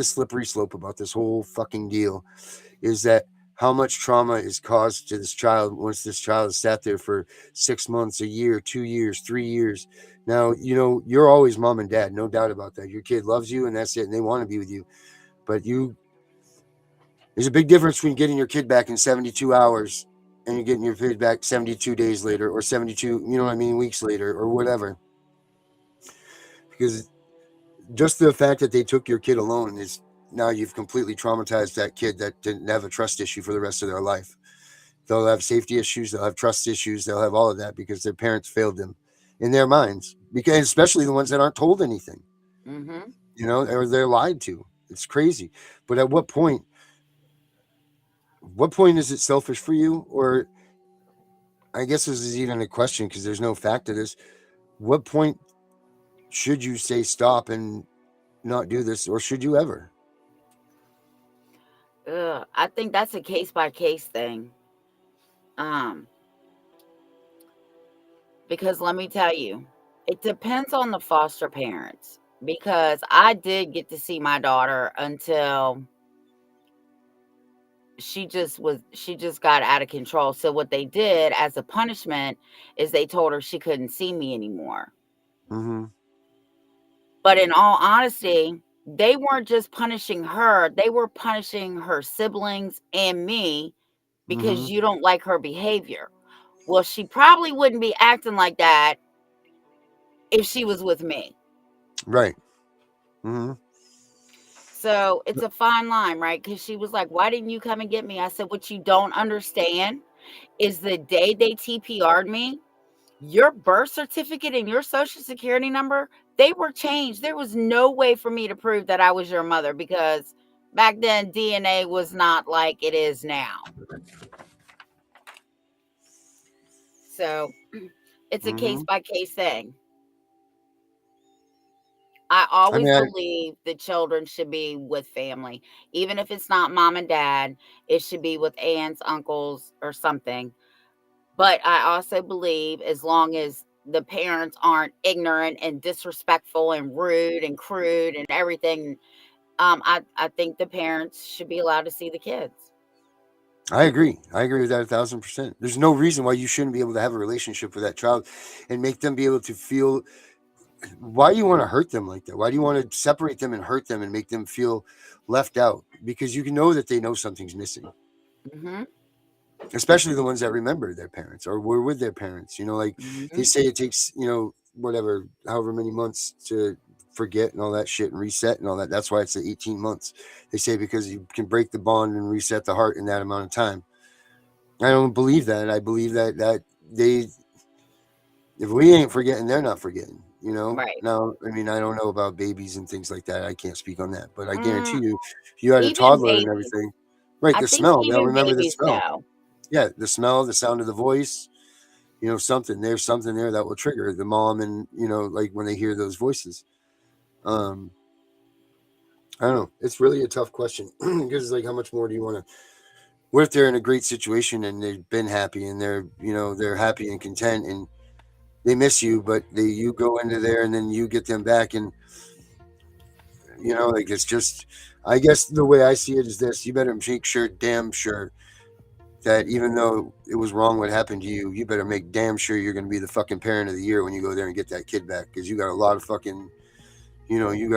slippery slope about this whole fucking deal is that how much trauma is caused to this child once this child has sat there for 6 months, a year, 2 years, 3 years. Now, you're always mom and dad, no doubt about that. Your kid loves you and that's it. And they want to be with you, but there's a big difference between getting your kid back in 72 hours and you're getting your kid back 72 days later or 72, weeks later or whatever. Because just the fact that they took your kid alone is now you've completely traumatized that kid that didn't have a trust issue for the rest of their life. They'll have safety issues, they'll have trust issues, they'll have all of that because their parents failed them in their minds. Because especially the ones that aren't told anything, Mm-hmm. or they're lied to. It's crazy. But at what point is it selfish for you? Or I guess this is even a question because there's no fact to this. What point should you say stop and not do this, or should you ever? I think that's a case by case thing. Because let me tell you, it depends on the foster parents. Because I did get to see my daughter until she just got out of control. So what they did as a punishment is they told her she couldn't see me anymore. Mm-hmm. But in all honesty, they weren't just punishing her, they were punishing her siblings and me because Mm-hmm. you don't like her behavior. Well, she probably wouldn't be acting like that if she was with me. Right. Mm-hmm. So it's a fine line, right? Because she was like, why didn't you come and get me? I said, what you don't understand is the day they TPR'd me, your birth certificate and your social security number, they were changed. There was no way for me to prove that I was your mother because back then DNA was not like it is now. So it's a case by case thing. I always believe the children should be with family. Even if it's not mom and dad, it should be with aunts, uncles, or something. But I also believe as long as the parents aren't ignorant and disrespectful and rude and crude and everything, I think the parents should be allowed to see the kids. I agree with that 1,000%. There's no reason why you shouldn't be able to have a relationship with that child and make them be able to feel. Why do you want to hurt them like that? Why do you want to separate them and hurt them and make them feel left out? Because you know that they know something's missing. Mm-hmm. Especially the ones that remember their parents or were with their parents. Like they say it takes, whatever, however many months forget and all that shit and reset and all that. That's why it's the 18 months. They say because you can break the bond and reset the heart in that amount of time. I don't believe that. I believe that they, if we ain't forgetting, they're not forgetting, you know? Right. Now, I mean, I don't know about babies and things like that. I can't speak on that, but I Mm, guarantee you, if you had a even toddler and babies. everything, right? I The think smell, they'll even remember the babies smell. know. Yeah, the smell, the sound of the voice, you know, something. There's something there that will trigger the mom, and you know, like when they hear those voices. I don't know. It's really a tough question because it's like, how much more do you want to? What if they're in a great situation and they've been happy and they're, you know, they're happy and content and they miss you, but you go into there and then you get them back, and you know, like it's just. I guess the way I see it is this: you better make sure, damn sure, that even though it was wrong what happened to you, you better make damn sure you're going to be the fucking parent of the year when you go there and get that kid back, because you got a lot of fucking, you know, you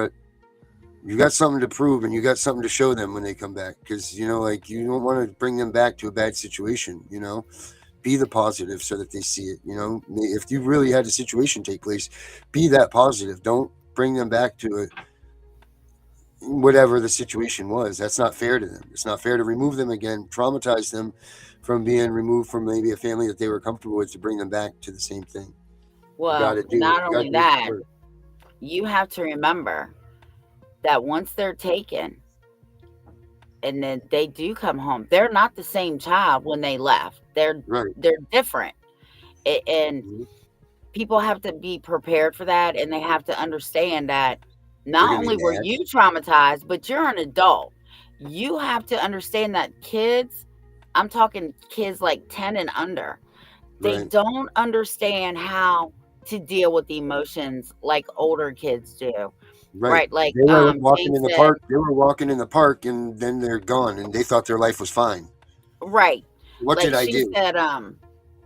got something to prove and you got something to show them when they come back, because you know, like, you don't want to bring them back to a bad situation, you know. Be the positive so that they see it, you know. If you really had a situation take place, be that positive. Don't bring them back to it, whatever the situation was. That's not fair to them. It's not fair to remove them again, traumatize them from being removed from maybe a family that they were comfortable with, to bring them back to the same thing. Well, not only that, you have to remember that once they're taken and then they do come home, they're not the same child when they left. They're different. And people have to be prepared for that, and they have to understand that not only were you traumatized, but you're an adult. You have to understand that kids, I'm talking kids like 10 and under, they don't understand how to deal with emotions like older kids do. Right. Like they were walking in the park. They were walking in the park and then they're gone and they thought their life was fine. Right. What like did I she do? said,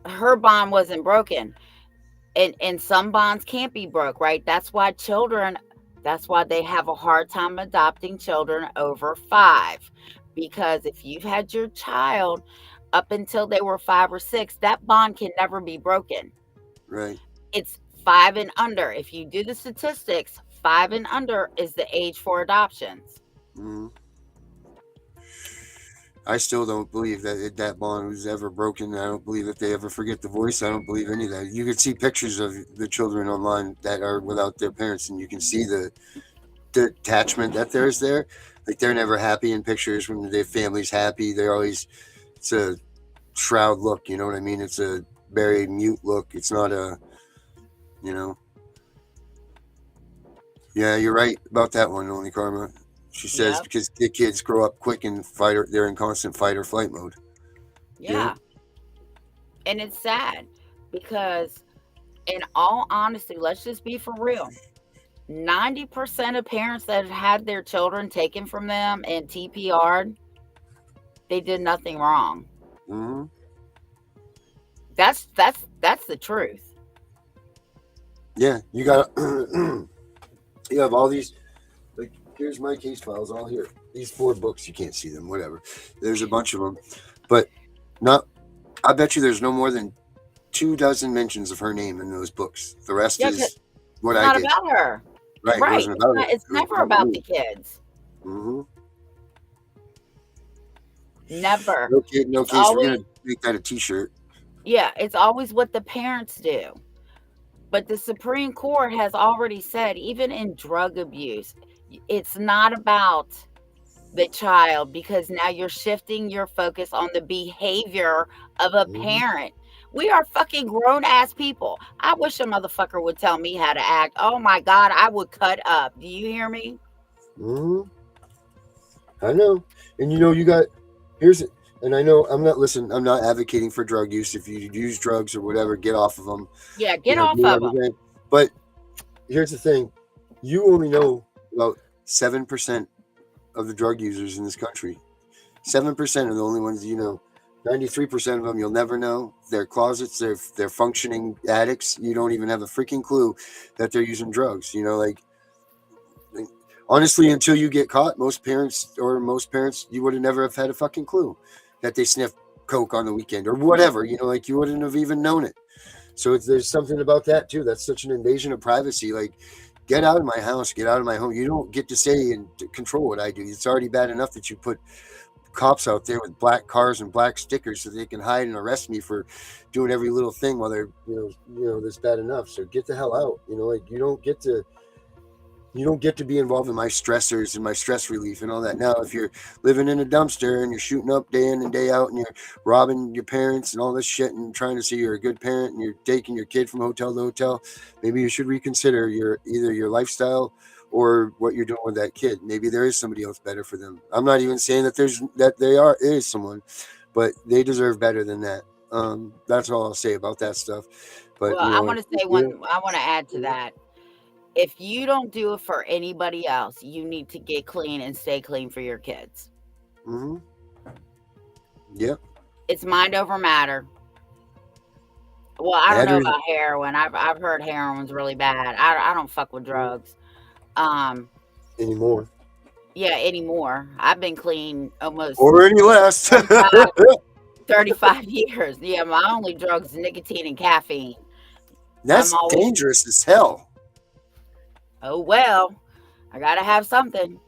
her bond wasn't broken. And some bonds can't be broke, right? That's why they have a hard time adopting children over 5. Because if you've had your child up until they were 5 or 6, that bond can never be broken. Right. It's 5 and under. If you do the statistics, 5 and under is the age for adoptions. Mm-hmm. I still don't believe that bond was ever broken. I don't believe that they ever forget the voice. I don't believe any of that. You can see pictures of the children online that are without their parents, and you can see the attachment that there's there. Like, they're never happy in pictures when their family's happy. They're always, it's a shroud look, you know what I mean? It's a very mute look. It's not a, you know. Yeah, you're right about that one, Only Karma. She says because the kids grow up quick and they're in constant fight or flight mode. Yeah. And it's sad because, in all honesty, let's just be for real. 90% of parents that have had their children taken from them and TPR'd, they did nothing wrong. Mm-hmm. That's the truth. Yeah, you got you have all these, like, here's my case files all here. These 4 books, you can't see them, whatever. There's a bunch of them, but I bet you there's no more than 24 mentions of her name in those books. The rest is what I did. It's not about her. Right. It wasn't about her. It's never about the kids. Mm-hmm. Never. No case. We're going to make that a t-shirt. Yeah, it's always what the parents do. But the Supreme Court has already said, even in drug abuse, it's not about the child, because now you're shifting your focus on the behavior of a parent. We are fucking grown-ass people. I wish a motherfucker would tell me how to act. Oh my God, I would cut up. Do you hear me? Mm-hmm. I know. And you know, and I know I'm not advocating for drug use. If you use drugs or whatever, get off of them. Yeah, get off of them. But here's the thing. You only know about 7% of the drug users in this country. 7% are the only ones you know. 93% of them you'll never know. They're closets. They're functioning addicts. You don't even have a freaking clue that they're using drugs. You know, like honestly, until you get caught, most parents, you would have never have had a fucking clue that they sniff coke on the weekend or whatever. You know, like you wouldn't have even known it. So there's something about that too. That's such an invasion of privacy. Like, Get out of my house. Get out of my home. You don't get to say and to control what I do. It's already bad enough that you put cops out there with black cars and black stickers so they can hide and arrest me for doing every little thing while they're, that's bad enough. So get the hell out. Like you don't get to be involved in my stressors and my stress relief and all that. Now, if you're living in a dumpster and you're shooting up day in and day out and you're robbing your parents and all this shit and trying to say you're a good parent and you're taking your kid from hotel to hotel, maybe you should reconsider either your lifestyle or what you're doing with that kid. Maybe there is somebody else better for them. I'm not even saying that there is someone, but they deserve better than that. That's all I'll say about that stuff. But I want to say I want to add to that. If you don't do it for anybody else, you need to get clean and stay clean for your kids. Mm-hmm. Yep. It's mind over matter. Well, I don't know about heroin. I've heard heroin's really bad. I don't fuck with drugs. Anymore. Yeah, anymore. I've been clean almost or any less 35 years. Yeah, my only drug is nicotine and caffeine. That's dangerous as hell. Oh well, I gotta have something.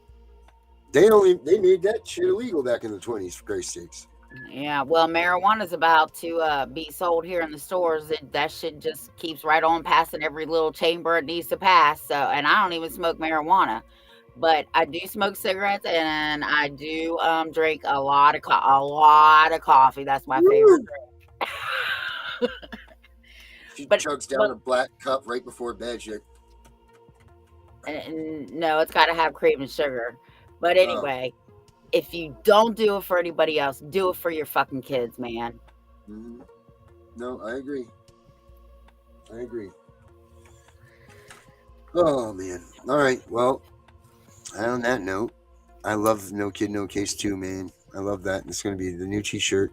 They made that shit illegal back in the 20s, for Christ's sakes. Yeah, well, marijuana's about to be sold here in the stores. That shit just keeps right on passing every little chamber it needs to pass. So, and I don't even smoke marijuana, but I do smoke cigarettes and I do drink a lot of coffee. That's my favorite drink. She chugs down a black cup right before bed. No, it's got to have cream and sugar. But anyway, if you don't do it for anybody else, do it for your fucking kids, man. Mm-hmm. No, I agree. Oh, man. All right. Well, on that note, I love No Kid, No Case too, man. I love that. It's going to be the new t-shirt.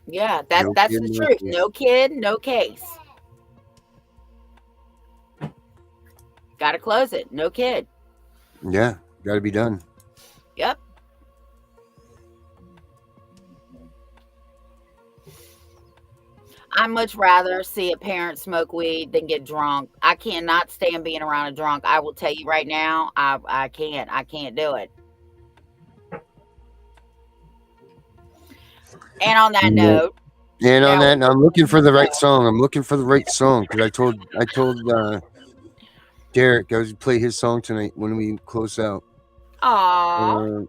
Yeah, that's the truth. No kid, no case. Got to close it. No kid. Yeah, got to be done. Yep. I'd much rather see a parent smoke weed than get drunk. I cannot stand being around a drunk. I will tell you right now, I can't do it. And on that note. And on that, I'm looking for the right song. Because I told Derek I was to play his song tonight when we close out. Aww.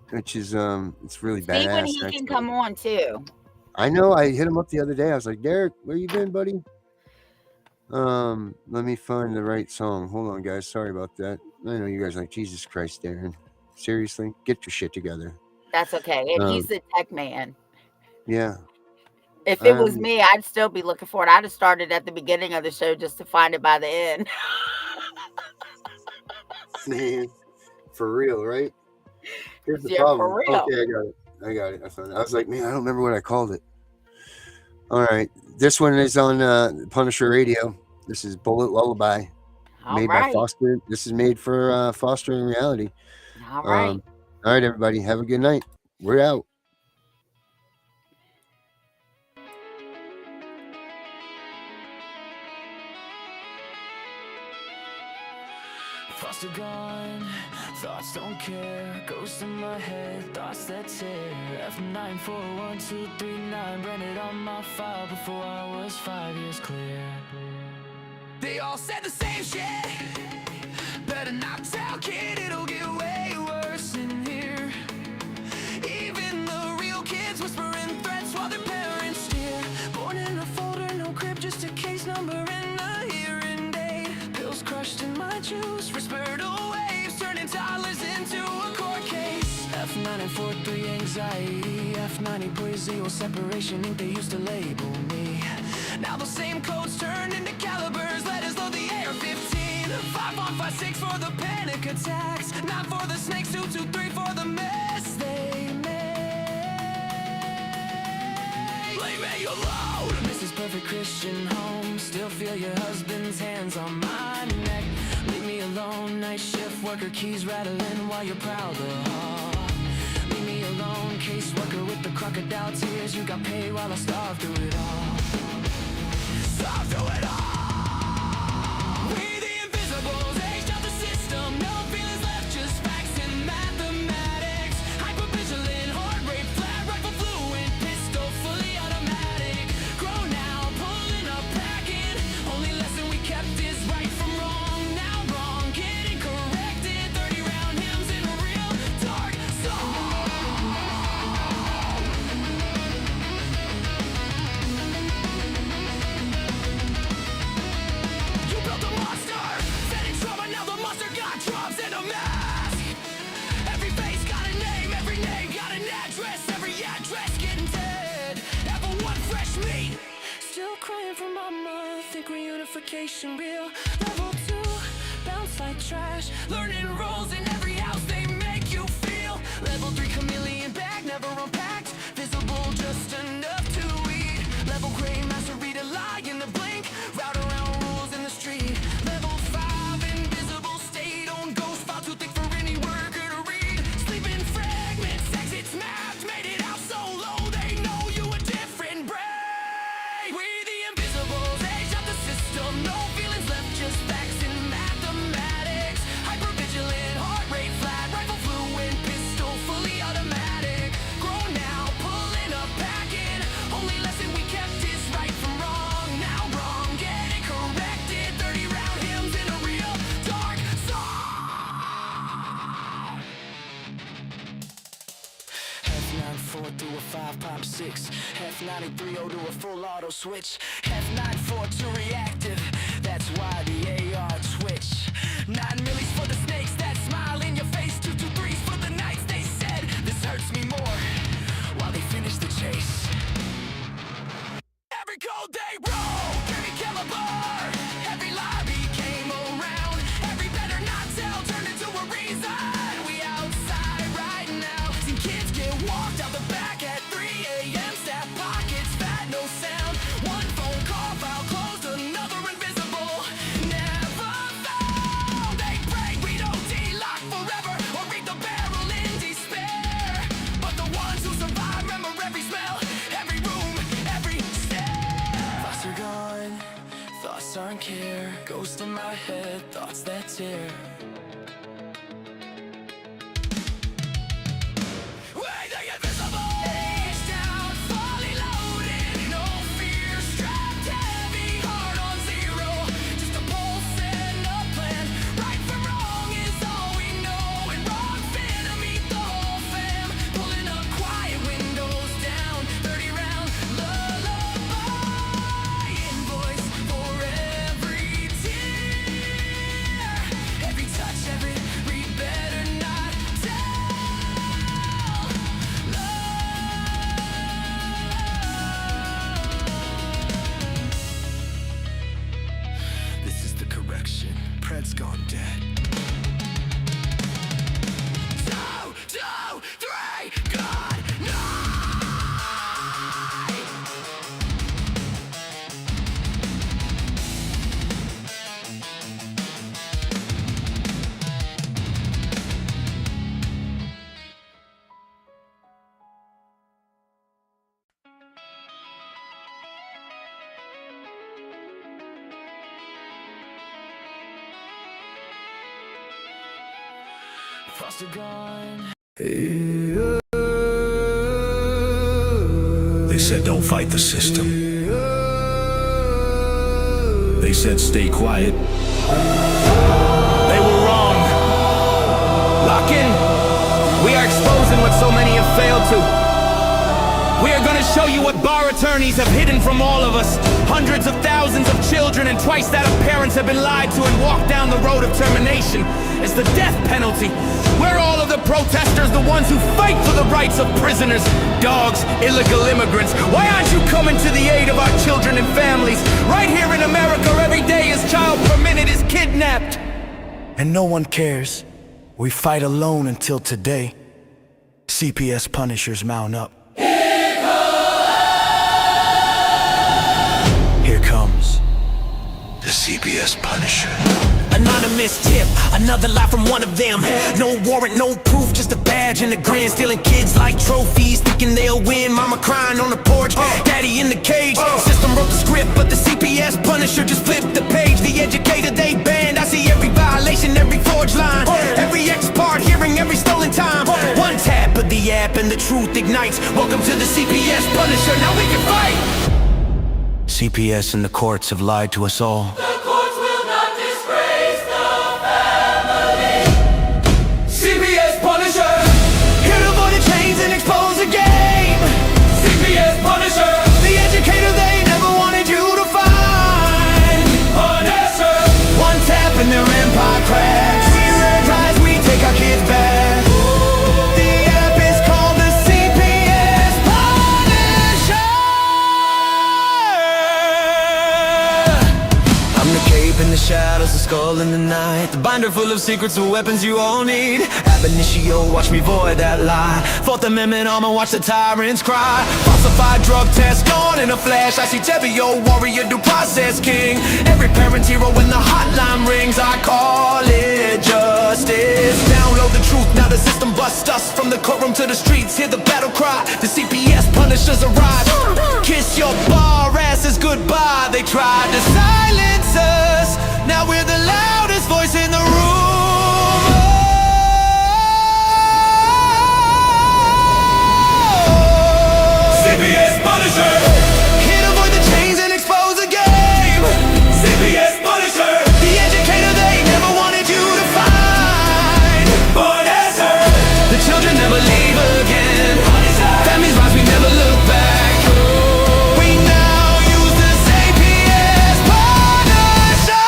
Which is it's really badass. See when he can come on too. I know. I hit him up the other day. I was like, Derek, where you been, buddy? Let me find the right song. Hold on, guys. Sorry about that. I know you guys are like, Jesus Christ, Darren. Seriously, get your shit together. That's okay. And he's the tech man. Yeah. If it was me, I'd still be looking for it. I'd have started at the beginning of the show just to find it by the end. Man, for real, right? Here's the problem. For real. Okay, I got it. I found it. I was like, man, I don't remember what I called it. All right. This one is on Punisher Radio. This is Bullet Lullaby. Made by Foster. This is made for Foster in Reality. All right. All right, everybody. Have a good night. We're out. Foster gone, thoughts don't care. Ghosts in my head, thoughts that tear. F941239 branded on my file before I was 5 years clear. They all said the same shit. Better not tell, kid, it'll get way worse in here. Even the real kids whispering threats while their parents steer. Born in a folder, no crib, just a case number and a hearing date. Pills crushed in my juice, respiratory waves turning toddlers into a court case. F943 anxiety, F90 poesio separation ink they used to label me. Now those same codes turned into calibers, letters load the AR-15. 5156 for the panic attacks, 9 for the snakes, 223 for the mess they made. Leave me alone. This is perfect Christian home. Still feel your husband's hands on my neck. Leave me alone. Night shift worker, keys rattling while you're proud of her. Leave me alone. Caseworker with the crocodile tears. You got paid while I starved through it all. Starved through it all. We the invisibles. came from mama. Think reunification real. Level 2, bounce like trash. Learning roles in every house they make you feel. Level 3, chameleon bag, never unpacked. Visible just enough to eat. Level gray, master read a lie in the blink. Route around rules in the street. Level 5, invisible state on ghost file. Too thick for any worker to read. Sleeping fragments, exits mapped. Made it out so low they know you a different breed. We the invisibles, age out the system. No feelings left, just facts and mathematics. Hypervigilant, heart rate flat. Rifle fluent, pistol fully automatic. Grown now, pulling up, packing. Only lesson we kept is right from wrong. Now wrong, get it corrected. 30 round hymns in a real dark song. F94 through a 5 pop 6. F93 to a full auto switch. F94 to reactive. That's why the AR twitch. 9 millis for the snakes that smile in your face. 223s for the nights they said this hurts me more. While they finish the chase. Every cold day roll, every caliber, every lobby came around. Every better not tell turned into a reason. We outside right now. Seen kids get walked out the back at 3 a.m. Staff pockets fat, no sound. One phone call file closed, another invisible. Never found. They pray we don't D-lock forever or read the barrel in despair. But the ones who survive remember every smell, every room, every stare. Thoughts are gone, thoughts aren't care. Ghost in my head, thoughts that tear. We the invisible. Age down, fully loaded. No fear, strapped heavy, heart on zero. Just a pulse and a plan. Right from wrong is all we know. And wrong finna meet the whole fam. Pulling up quiet, windows down. 30 round lullaby. Invoice for every tear. Every touch, every read better not tell. This is the correction. Pred's gone dead. 2, 2, 3, good night. Thoughts are gone. They said don't fight the system. They said stay quiet. They were wrong. Lock in. We are exposing what so many have failed to. We are going to show you what bar attorneys have hidden from all of us. Hundreds of thousands of children and twice that of parents have been lied to and walked down the road of termination. It's the death penalty. We're all of the protesters, the ones who fight for the rights of prisoners, dogs, illegal immigrants. Why aren't you coming to the aid of our children and families? Right here in America, every day a child per minute is kidnapped. And no one cares. We fight alone until today. CPS Punishers mount up. Here comes the CPS Punisher. Anonymous tip, another lie from one of them. No warrant, no proof, just a badge and a grin. Stealing kids like trophies, thinking they'll win. Mama crying on the porch, daddy in the cage. System wrote the script, but the CPS Punisher just flipped the page. The educator they banned, I see every violation, every forged line, every ex part, hearing every stolen time. One tap of the app and the truth ignites. Welcome to the CPS Punisher, now we can fight. CPS and the courts have lied to us all. CPS Punisher, here to avoid the chains and expose the game. CPS Punisher, the educator they never wanted you to find. Punisher, one tap and their empire cracks. We rise, we take our kids back. The app is called the CPS Punisher. skull in the night, the binder full of secrets and weapons you all need. Ab initio, watch me void that lie. Fourth Amendment armor, watch the tyrants cry. Falsified drug test gone in a flash. I see Tevio, warrior, due process king. Every parent's hero when the hotline rings. I call it justice. Download the truth, now the system busts us. From the courtroom to the streets, hear the battle cry. The CPS punishers arrive. Kiss your bar asses goodbye. They tried to silence us, now we're the loudest voice in the room. CPS Punisher. Here to avoid the chains and expose the game. CPS Punisher. The educator they never wanted you to find. Punisher. The children never leave again. Families rise, we never look back. We now use the CPS Punisher.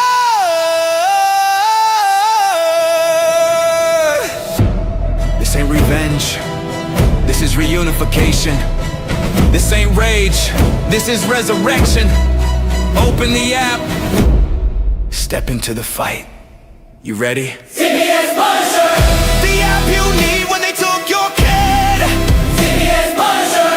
This ain't revenge, this is reunification. This ain't rage, this is resurrection. Open the app, step into the fight. You ready? CPS Punisher. The app you need when they took your kid. CPS Punisher.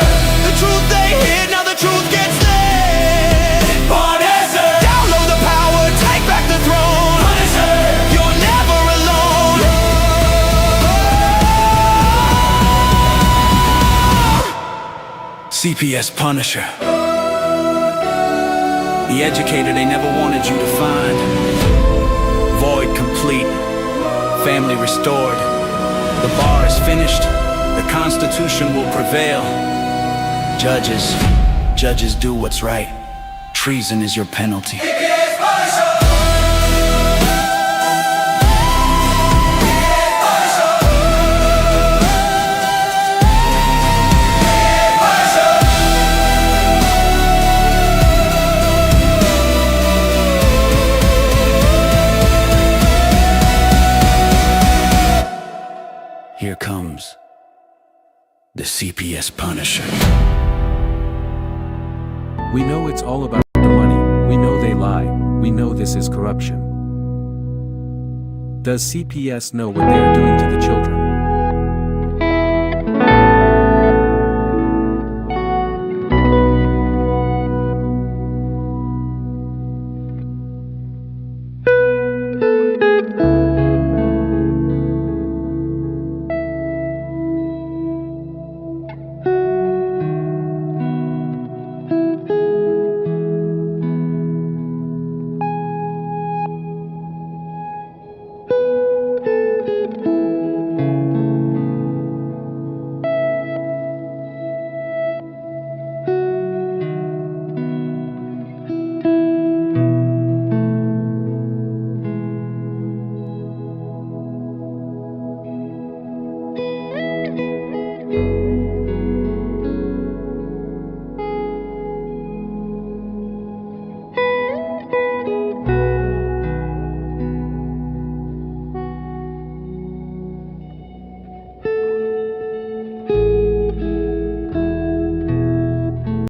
The truth they hid, now the truth gets lit. Punisher. Download the power, take back the throne. Punisher. You're never alone. CPS Punisher. The educator they never wanted you to find. Void complete. Family restored. The bar is finished. The Constitution will prevail. Judges do what's right. Treason is your penalty. CPS Punisher. Here comes the CPS Punisher. We know it's all about the money. We know they lie. We know this is corruption. Does CPS know what they are doing to the children?